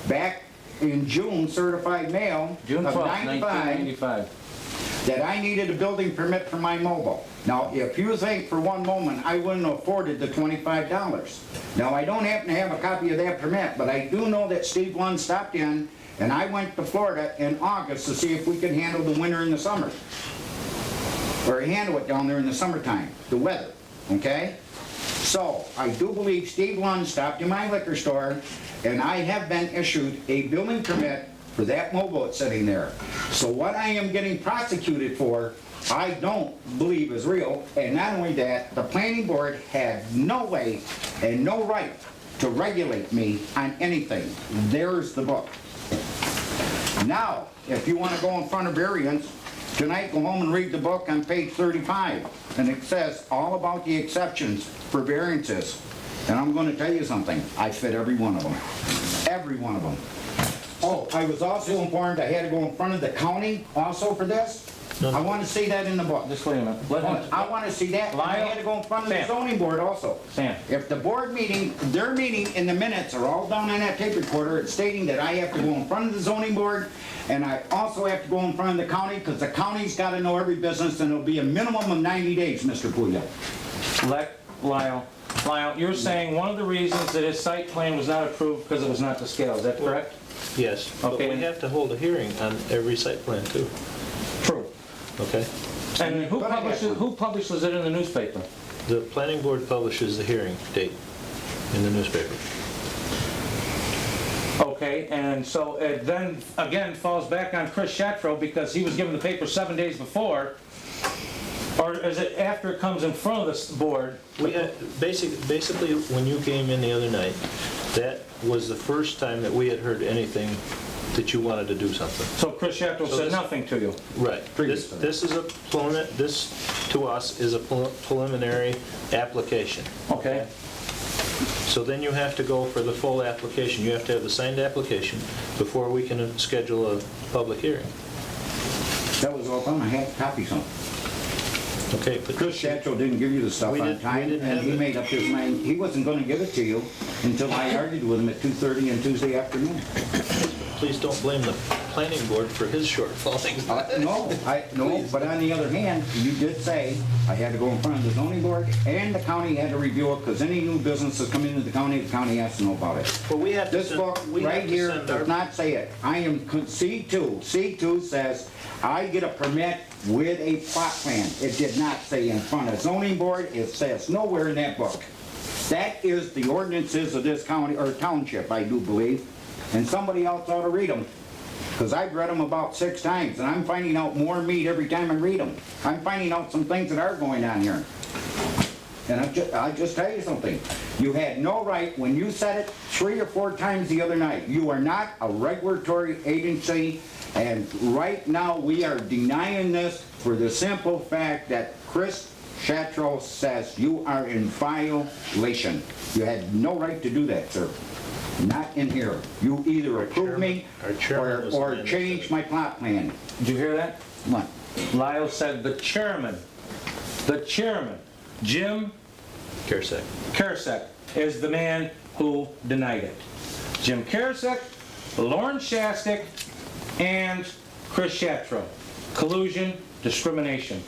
back in June, certified mail, June of 12th, 95, 1995. that I needed a building permit for my mobile. Now, if you think for one moment I wouldn't have afforded the $25. Now, I don't happen to have a copy of that permit, but I do know that Steve Lund stopped in and I went to Florida in August to see if we could handle the winter and the summer. Or handle it down there in the summertime, the weather, okay? So, I do believe Steve Lund stopped in my liquor store and I have been issued a building permit for that mobile that's sitting there. So what I am getting prosecuted for, I don't believe is real. And not only that, the planning board had no way and no right to regulate me on anything. There's the book. Now, if you want to go in front of variance, tonight go home and read the book on page 35. And it says all about the exceptions for variances. And I'm going to tell you something, I fit every one of them. Every one of them. Oh, I was also informed I had to go in front of the county also for this. I want to see that in the book. Just wait a minute. Let him- I want to see that. And I had to go in front of the Sam. zoning board also. Sam. If the board meeting, their meeting in the minutes are all down on that tape recorder, it's stating that I have to go in front of the zoning board, and I also have to go in front of the county, because the county's got to know every business, and it'll be a minimum of 90 days, Mr. Puya. Lyle, you're saying one of the reasons that his site plan was not approved because it was not to scale, is that correct? Yes, but Okay. we have to hold a hearing on every site plan too, True. okay? And who publishes it in the newspaper? The planning board publishes the hearing date in the newspaper. Okay, and so it then, again, falls back on Chris Shatro because he was given the paper 7 days before, or is it after it comes in front of this board? We had, basically, when you came in the other night, that was the first time that we had heard anything that you wanted to do something. So Chris Shatro So said this- nothing to you? Right. This is a this to us is a preliminary application. Okay. So then you have to go for the full application. You have to have the signed application before we can schedule a public hearing. That was all done, I had copies on it. Okay, but Chris Shatro didn't give you the stuff We on didn't time, and have he it. made up his mind, he wasn't gonna give it to you until I argued with him at 2:30 on Tuesday afternoon. please don't blame the planning board for his shortfalls. No, but on the other hand, you did say I had to go in front of the zoning board, and the county had to review it, because any new businesses come into the county has to know about it. Well, we have to This send- book we have right to here send does our- not say it. I am C2. C2 says I get a permit with a plot plan. It did not say in front of zoning board. It says nowhere in that book. That is the ordinances of this county, or township, I do believe. And somebody else ought to read them. Because I've read them about 6 times, and I'm finding out more meat every time I read them. I'm finding out some things that are going on here. And I just tell you something. You had no right, when you said it 3 or 4 times the other night, you are not a regulatory agency, and right now we are denying this for the simple fact that Chris Shatro says you are in violation. You had no right to do that, sir. Not in here. You either approve me our chairman was the or man that change said it. my plot plan. Did you hear that? What? Lyle said the chairman, Jim Karsek is the man who denied it. Jim Karsek, Lauren Shastik, and Chris Shatro. Collusion, discrimination.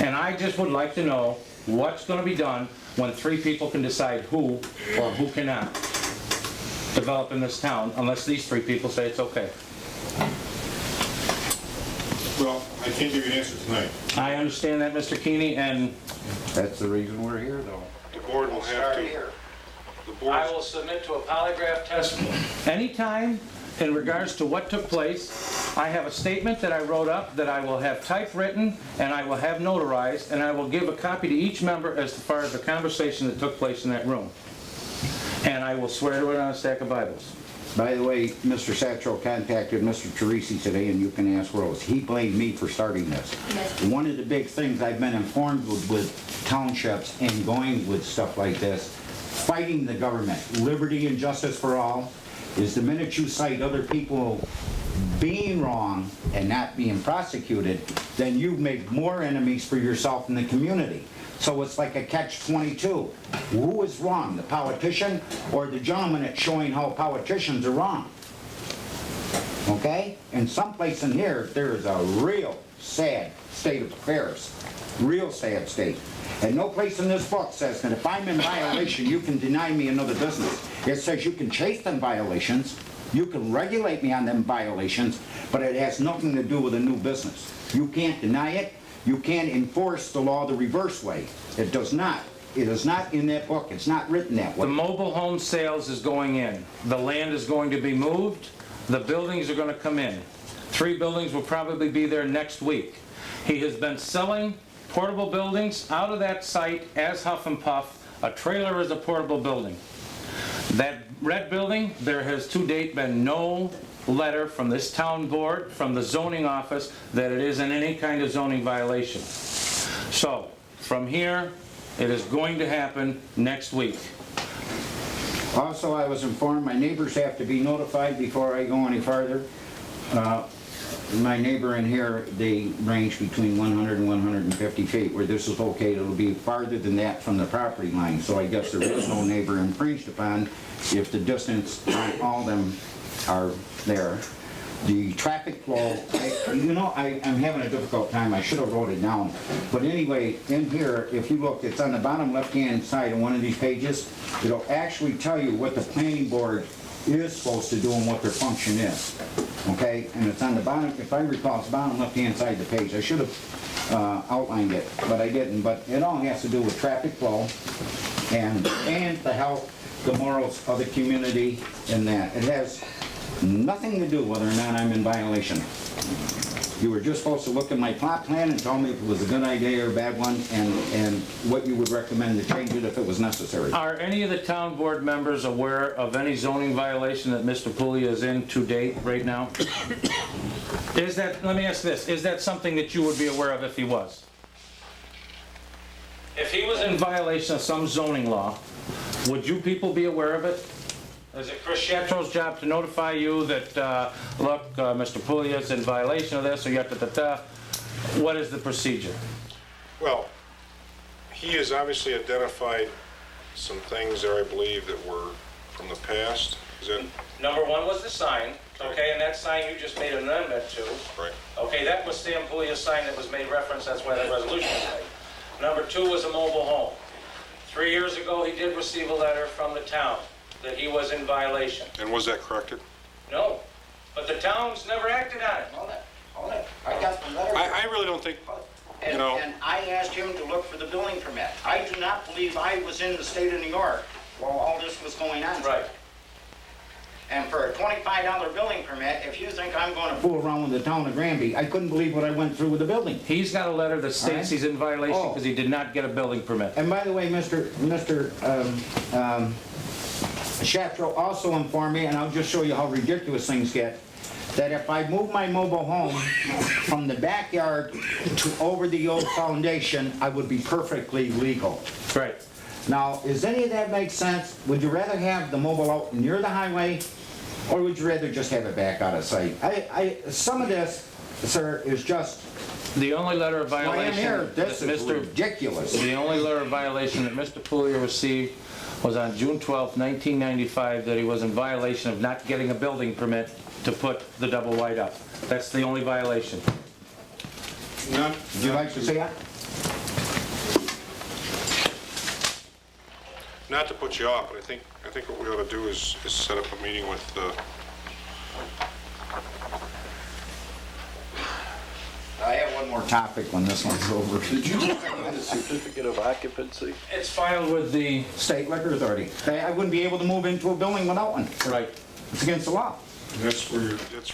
And I just would like to know what's going to be done when 3 people can decide who or who cannot develop in this town, unless these 3 people say it's okay. Well, I can't give you an answer tonight. I understand that, Mr. Keeney, and That's the reason we're here, though. The board will have to, the board, I will submit to a polygraph test anytime in regards to what took place. I have a statement that I wrote up that I will have typewritten and I will have notarized, and I will give a copy to each member as far as the conversation that took place in that room. And I will swear to it on a stack of Bibles. By the way, Mr. Satchel contacted Mr. Teresi today, and you can ask Rose. He blamed me for starting this. One of the big things I've been informed with townships and going with stuff like this, fighting the government, liberty and justice for all, is the minute you cite other people being wrong and not being prosecuted, then you make more enemies for yourself in the community. So it's like a catch-22. Who is wrong, the politician or the gentleman that's showing how politicians are wrong? Okay? And someplace in here, there is a real sad state of affairs. Real sad state. And no place in this book says that if I'm in violation, you can deny me another business. It says you can chase them violations, you can regulate me on them violations, but it has nothing to do with a new business. You can't deny it. You can't enforce the law the reverse way. It does not. It is not in that book. It's not written that way. The mobile home sales is going in. The land is going to be moved. The buildings are going to come in. 3 buildings will probably be there next week. He has been selling portable buildings out of that site as Huff and Puff. A trailer is a portable building. That red building, there has to date been no letter from this town board, from the zoning office, that it is in any kind of zoning violation. So, from here, it is going to happen next week. Also, I was informed my neighbors have to be notified before I go any farther. My neighbor in here, they range between 100 and 150 feet. Where this is okay, it'll be farther than that from the property line. So I guess there is no neighbor infringed upon if the distance on all them are there. The traffic flow, I'm having a difficult time. I should have wrote it down. But anyway, in here, if you look, it's on the bottom left-hand side of one of these pages. It'll actually tell you what the planning board is supposed to do and what their function is. Okay? And it's on the bottom, if I recall, it's the bottom left-hand side of the page. I should have outlined it, but I didn't. But it all has to do with traffic flow and the health, the morals of the community and that. It has nothing to do whether or not I'm in violation. You were just supposed to look at my plot plan and tell me if it was a good idea or a bad one, and what you would recommend to change it if it was necessary. Are any of the town board members aware of any zoning violation that Mr. Puglia is in to date right now? Is that, let me ask this, is that something that you would be aware of if he was? If he was in violation of some zoning law, would you people be aware of it? Is it Chris Shatro's job to notify you that, look, Mr. Puglia is in violation of this, or you have to, what is the procedure? Well, he has obviously identified some things there, I believe, that were from the past. Is that Number 1 was the sign, okay, and that sign you just made an amendment to. right? Okay, that was Stan Puglia's sign that was made reference, that's why that resolution was made. Number 2 was a mobile home. 3 years ago, he did receive a letter from the town that he was in violation. And was that corrected? No, but the town's never acted on it. Hold it. I got the letter. I really don't think, And I asked him to look for the building permit. I do not believe I was in the state of New York while all this was going on. Right. And for a $25 building permit, if you think I'm going to Fool around with the town of Granby. I couldn't believe what I went through with the building. He's got a letter that states he's in violation because he did not get a building permit. And by the way, Mr. Shatro also informed me, and I'll just show you how ridiculous things get, that if I move my mobile home from the backyard to over the old foundation, I would be perfectly legal. Right. Now, does any of that make sense? Would you rather have the mobile out near the highway, or would you rather just have it back out of sight? Some of this, sir, is just... The only letter of violation... Why I'm here, this is ridiculous. The only letter of violation that Mr. Puglia received was on June 12, 1995, that he was in violation of not getting a building permit to put the double wide up. That's the only violation. Would you like to say that? not to put you off, but I think what we ought to do is set up a meeting with I have one more topic when this one's over. Did you get the certificate of occupancy? It's filed with the State Liquor Authority. I wouldn't be able to move into a building without one. Right. It's against the law. And that's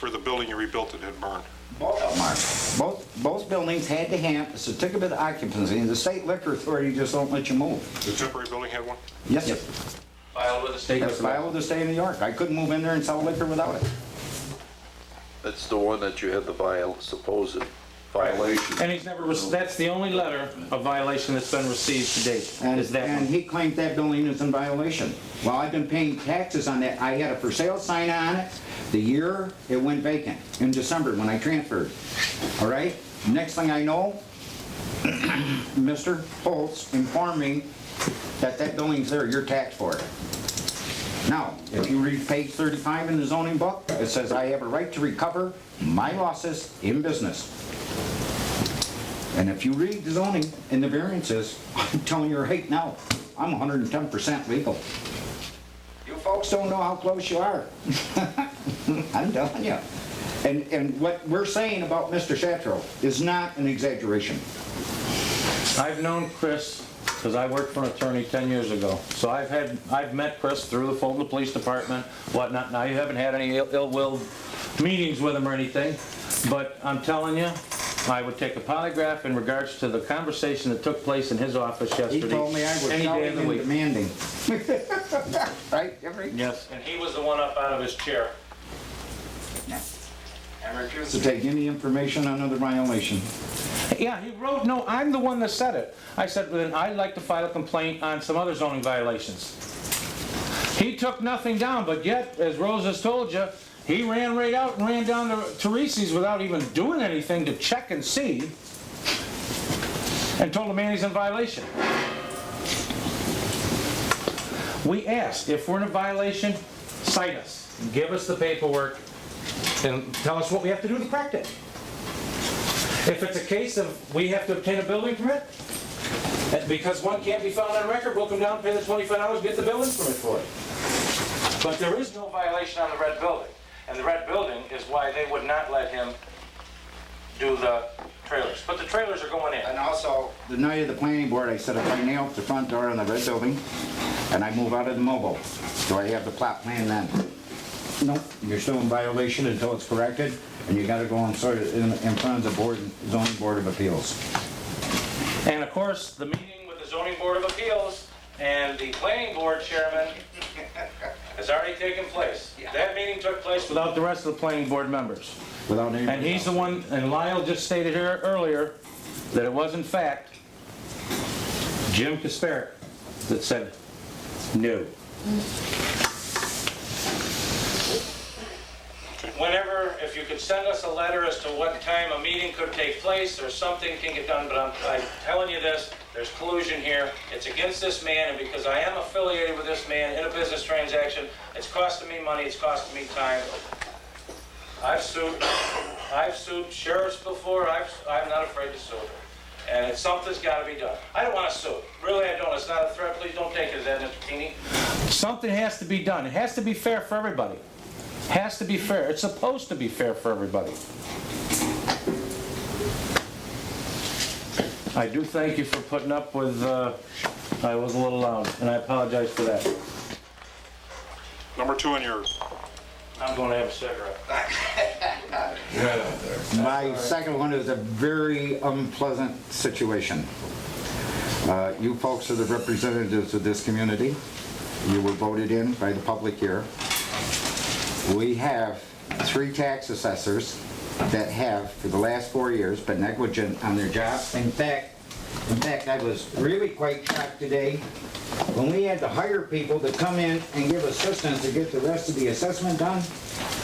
where the building you rebuilt it had burned. Both of them are. Both buildings had to have a certificate of occupancy, and the state liquor authority just don't let you move. The temporary building had one? Yes, sir. Filed with the state. That's filed with the state of New York. I couldn't move in there and sell liquor without it. It's the one that you had the supposed violation. And he's never, that's the only letter of violation that's been received to date, is that And one. he claimed that building is in violation. Well, I've been paying taxes on that. I had a for sale sign on it the year it went vacant, in December when I transferred. All right? Next thing I know, Mr. Holtz informed me that that building's there, you're taxed for it. Now, if you read page 35 in the zoning book, it says I have a right to recover my losses in business. And if you read the zoning and the variances, I'm telling you right now, I'm 110% legal. You folks don't know how close you are. I'm telling you. And what we're saying about Mr. Shatro is not an exaggeration. I've known Chris, because I worked for an attorney 10 years ago. So I've met Chris through the Fulton Police Department, whatnot. Now, you haven't had any ill will meetings with him or anything, but I'm telling you, I would take a polygraph in regards to the conversation that took place in his office yesterday. He told me I was any day shouting of the and week. demanding. Right, Jeffrey? Yes, and he was the one up out of his chair. I refuse to take any information on another violation. Yeah, he wrote, no, I'm the one that said it. I said, well, then I'd like to file a complaint on some other zoning violations. He took nothing down, but yet, as Rose has told you, he ran right out and ran down to Teresa's without even doing anything to check and see, and told the man he's in violation. We asked, if we're in a violation, cite us, give us the paperwork, and tell us what we have to do to correct it. If it's a case of we have to obtain a building permit, and because one can't be found on record, we'll come down and pay the $25, get the building permit for it. But there is no violation on the red building. And the red building is why they would not let him do the trailers. But the trailers are going in. And also, the night of the planning board, I said if I nail up the front door on the red building and I move out of the mobile, do I have the plot plan then? Nope, you're still in violation until it's corrected, and you gotta go and sort it in front of the zoning board of appeals. And of course, the meeting with the zoning board of appeals and the planning board chairman has already taken place. That meeting took place without the rest of the planning board members. Without any. And he's the one, and Lyle just stated here earlier that it was in fact Jim Kasparek that said no. Whenever, if you could send us a letter as to what time a meeting could take place or something can get done, but I'm telling you this, there's collusion here. It's against this man, and because I am affiliated with this man in a business transaction, it's costing me money, it's costing me time. I've sued sheriffs before, I'm not afraid to sue. And something's got to be done. I don't want to sue. Really, I don't. It's not a threat. Please don't take it as that, Mr. Keeney. Something has to be done. It has to be fair for everybody. Has to be fair. It's supposed to be fair for everybody. I do thank you for putting up with, I was a little loud, and I apologize for that. Number 2 on your... I'm going to have a cigarette. My second one is a very unpleasant situation. You folks are the representatives of this community. You were voted in by the public here. We have 3 tax assessors that have, for the last 4 years, been negligent on their job. In fact, I was really quite shocked today when we had to hire people to come in and give assistance to get the rest of the assessment done.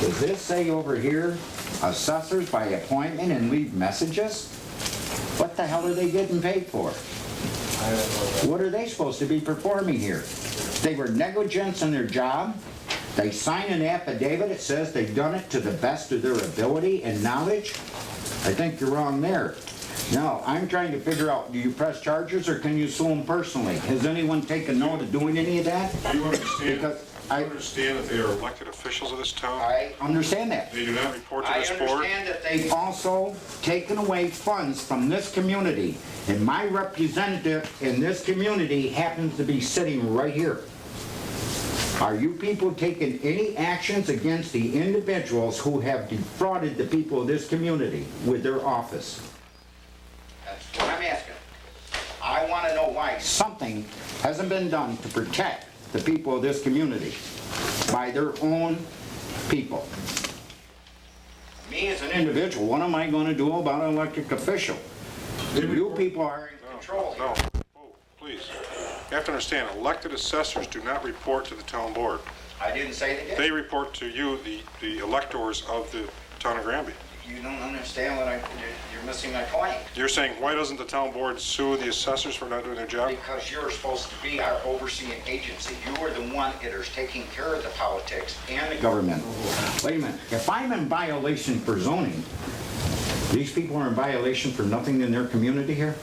Does this say over here, assessors by appointment and leave messages? What the hell are they getting paid for? What are they supposed to be performing here? They were negligent in their job. They sign an affidavit that says they've done it to the best of their ability and knowledge. I think you're wrong there. Now, I'm trying to figure out, do you press charges or can you sue them personally? Has anyone taken note of doing any of that? Do you understand, Because I understand that they are elected officials of this town? I understand that. They do not report to I this board? understand that they've also taken away funds from this community, and my representative in this community happens to be sitting right here. Are you people taking any actions against the individuals who have defrauded the people of this community with their office? That's what I'm asking. I want to know why. Something hasn't been done to protect the people of this community by their own people. Me as an individual, what am I going to do about an elected official? You people are in control here. No, oh, please. You have to understand, elected assessors do not report to the town board. I didn't say they did. They report to you, the electors of the town of Granby. You don't understand you're missing my point. You're saying, why doesn't the town board sue the assessors for not doing their job? Because you're supposed to be our overseeing agency. You are the one that is taking care of the politics and the Government. Wait a minute, if I'm in violation for zoning, these people are in violation for nothing in their community here?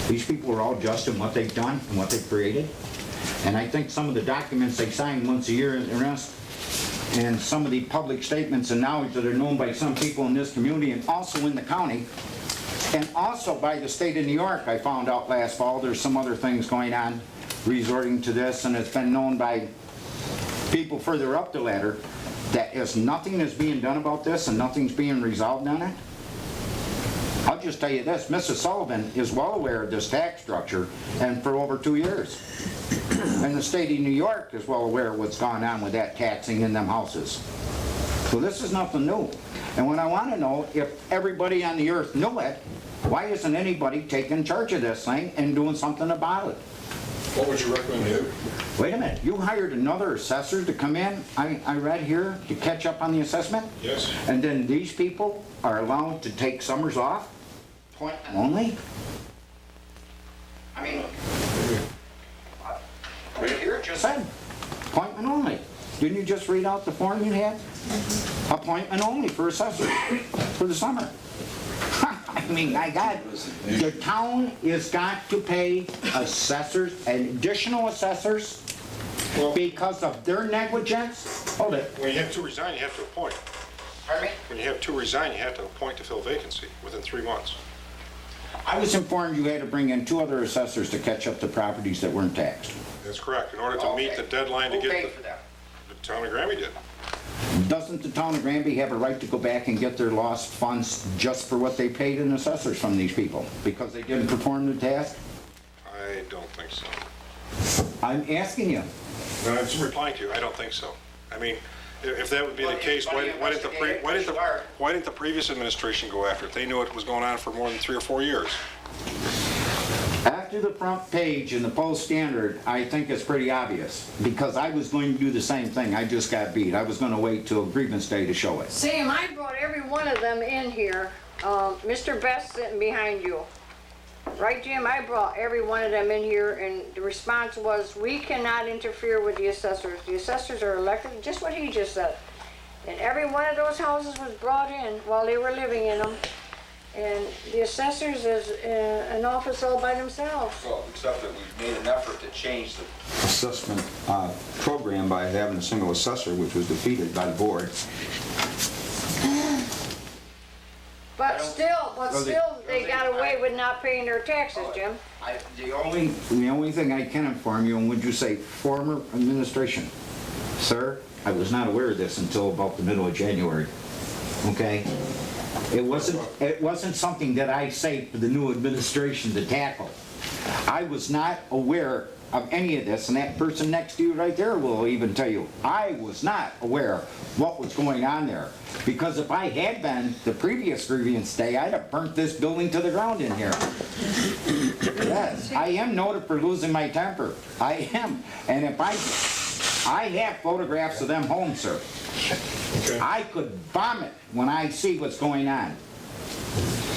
These people are all just in what they've done and what they've created? And I think some of the documents they sign once a year and the rest, and some of the public statements and knowledge that are known by some people in this community and also in the county, and also by the state of New York, I found out last fall, there's some other things going on resorting to this, and it's been known by people further up the ladder that is nothing is being done about this and nothing's being resolved on it. I'll just tell you this, Mrs. Sullivan is well aware of this tax structure, and for over 2 years. And the state of New York is well aware of what's gone on with that taxing in them houses. So this is nothing new. And what I want to know, if everybody on the earth knew it, why isn't anybody taking charge of this thing and doing something about it? What would you recommend do? Wait a minute, you hired another assessor to come in, I read here, to catch up on the assessment? Yes. And then these people are allowed to take summers off? Appointment only? I mean, right here it just Said, appointment only. Didn't you just read out the form you had? Appointment only for assessors for the summer. I mean, my God, the town has got to pay assessors, additional assessors, because of their negligence? Hold it. When you have two resign, you have to appoint. Pardon me? When you have two resign, you have to appoint to fill vacancy within 3 months. I was informed you had to bring in 2 other assessors to catch up the properties that weren't taxed. That's correct. In order to meet the deadline to Who get paid for that? the town of Granby did. Doesn't the town of Granby have a right to go back and get their lost funds just for what they paid in assessors from these people? Because they didn't perform the task? I don't think so. I'm asking you. No, I'm just replying to you. I don't think so. I mean, if that would be the Well, case, why anybody investigated, why didn't the previous administration go after it? They knew it was going on for more than 3 or 4 years. After the front page in the Post Standard, I think it's pretty obvious, because I was going to do the same thing. I just got beat. I was going to wait till grievance day to show it. Sam, I brought every one of them in here. Mr. Best sitting behind you. Right, Jim? I brought every one of them in here, and the response was, we cannot interfere with the assessors. The assessors are elected, just what he just said. And every one of those houses was brought in while they were living in them. And the assessors is an office all by themselves. Well, except that we've made an effort to change the assessment program by having a single assessor, which was defeated by the board. But still, they got away with not paying their taxes, Jim. The only thing I can inform you, and would you say former administration? Sir, I was not aware of this until about the middle of January, okay? It wasn't something that I say for the new administration to tackle. I was not aware of any of this, and that person next to you right there will even tell you, I was not aware what was going on there. Because if I had been the previous grievance day, I'd have burnt this building to the ground in here. Yes, I am noted for losing my temper. I am. And if I have photographs of them home, sir. Okay. I could vomit when I see what's going on.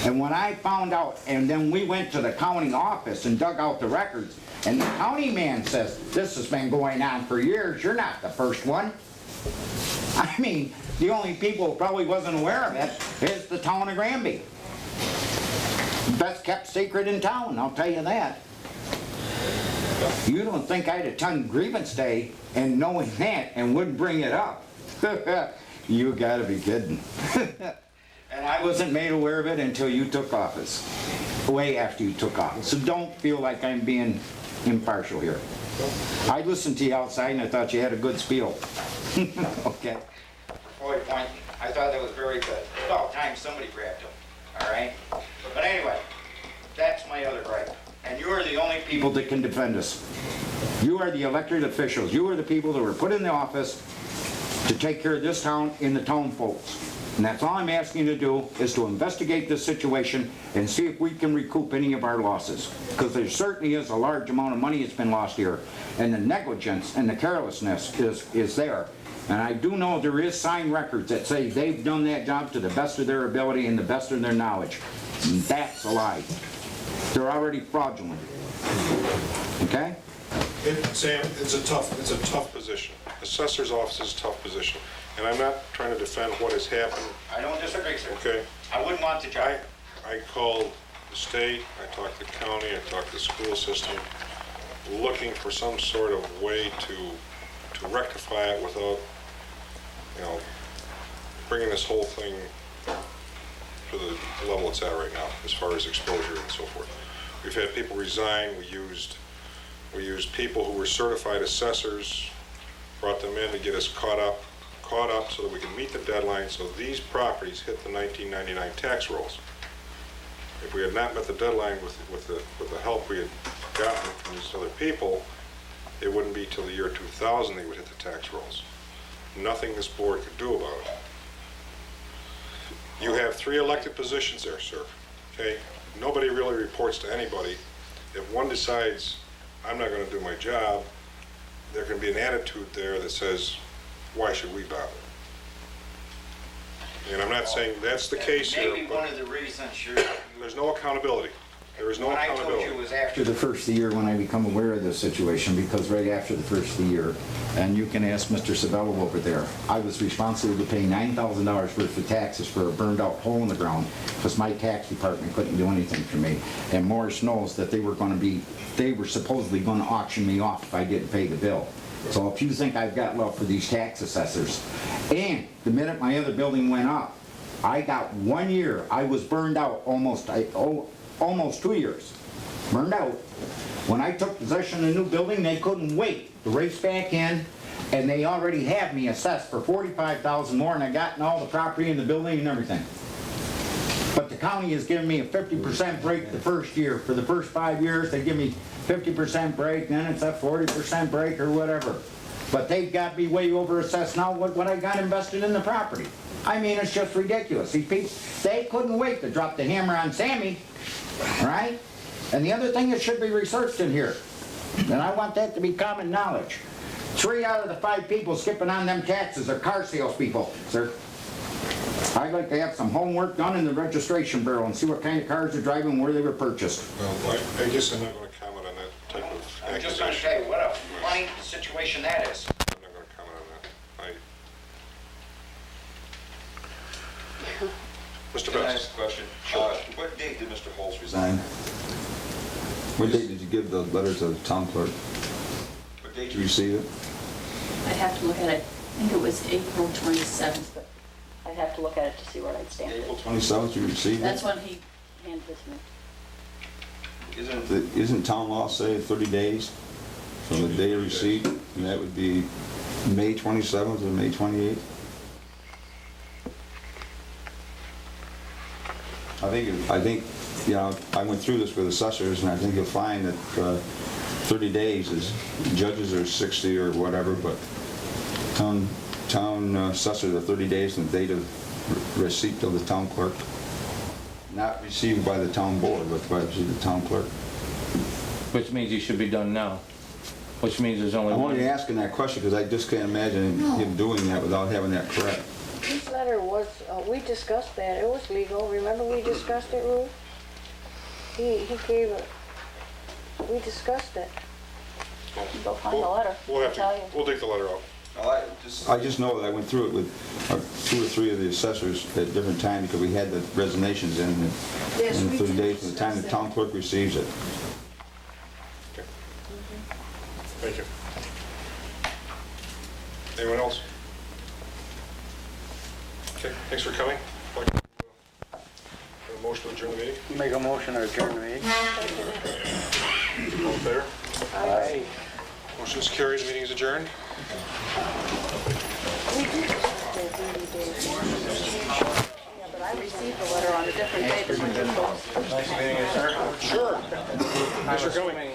And when I found out, and then we went to the county office and dug out the records, and the county man says, this has been going on for years, you're not the first one. I mean, the only people who probably wasn't aware of it is the town of Granby. Best kept secret in town, I'll tell you that. You don't think I'd attend grievance day and knowing that and wouldn't bring it up? You gotta be kidding. And I wasn't made aware of it until you took office. Way after you took office. So don't feel like I'm being impartial here. I listened to you outside and I thought you had a good spiel. Okay? Fully point, I thought that was very good. About time somebody grabbed him, all right? But anyway, that's my other gripe. And you are the only People that can defend us. You are the elected officials. You are the people that were put in the office to take care of this town and the town folks. And that's all I'm asking you to do, is to investigate this situation and see if we can recoup any of our losses. Because there certainly is a large amount of money that's been lost here. And the negligence and the carelessness is there. And I do know there is signed records that say they've done that job to the best of their ability and the best of their knowledge. And that's a lie. They're already fraudulent. Okay? Sam, it's a tough position. Assessor's office is a tough position. And I'm not trying to defend what has happened. I don't disagree, sir. Okay? I wouldn't want the job. I called the state, I talked to the county, I talked to the school system, looking for some sort of way to rectify it without, bringing this whole thing to the level it's at right now, as far as exposure and so forth. We've had people resign. We used people who were certified assessors, brought them in to get us caught up so that we can meet the deadline so these properties hit the 1999 tax rolls. If we had not met the deadline with the help we had gotten from these other people, it wouldn't be till the year 2000 they would hit the tax rolls. Nothing this board could do about it. You have 3 elected positions there, sir, okay? Nobody really reports to anybody. If one decides, I'm not gonna do my job, there can be an attitude there that says, why should we bother? And I'm not saying that's the case here, Maybe but one of the reasons there's no accountability. There is no when I accountability. told you was After the first of the year, when I become aware of this situation, because right after the first of the year, and you can ask Mr. Sabello over there, I was responsible to pay $9,000 worth of taxes for a burned out hole in the ground, because my tax department couldn't do anything for me. And Morris knows that they were supposedly going to auction me off if I didn't pay the bill. So if you think I've got love for these tax assessors, and the minute my other building went up, I got 1 year, I was burned out almost 2 years, burned out. When I took possession of the new building, they couldn't wait to race back in, and they already had me assessed for $45,000 more, and I gotten all the property in the building and everything. But the county has given me a 50% break the first year. For the first 5 years, they give me 50% break, then it's a 40% break or whatever. But they've got me way over assessed now what I got invested in the property. I mean, it's just ridiculous. These people, they couldn't wait to drop the hammer on Sammy, right? And the other thing that should be researched in here, and I want that to be common knowledge, 3 out of the 5 people skipping on them taxes are car salespeople, sir. I'd like to have some homework done in the registration bureau and see what kind of cars they're driving and where they were purchased. Well, I guess I'm not going to comment on that type of I'm just going to accusation. tell you what a funny situation that is. I'm not going to comment on that. Mr. Can I Best. ask a question? Sure. What date did Mr. Holtz resign? What date did you give the letter to the town clerk? What date did you receive it? I'd have to look at it. I think it was April 27th, but I'd have to look at it to see where I'd stand. April 27th you received it? That's when he handed this to me. Isn't town law say 30 days from the day of receipt? And that would be May 27th or May 28th? I think, I went through this with assessors, and I think you'll find that 30 days is, judges are 60 or whatever, but town assessors are 30 days from the date of receipt to the town clerk. Not received by the town board, but by the town clerk. Which means he should be done now. Which means there's only I'm one. only asking that question because I just can't imagine him doing that without having that correct. This letter was, we discussed that, it was legal, remember we discussed it, Ruth? He gave it, we discussed it. Go find the letter. We'll have I'll tell to, you. we'll take the letter out. I just know that I went through it with 2 or 3 of the assessors at different times because we had the resignations in, and Yes, we 30 did days from the time the discuss town clerk receives it. Okay. Thank you. Anyone else? Okay, thanks for coming. Like, a motion to adjourn the meeting? Make a motion to adjourn the meeting. All in favor? Motion's carried, meeting is adjourned. But I received the letter on a different day than what you're supposed to. Sure. Thanks for coming.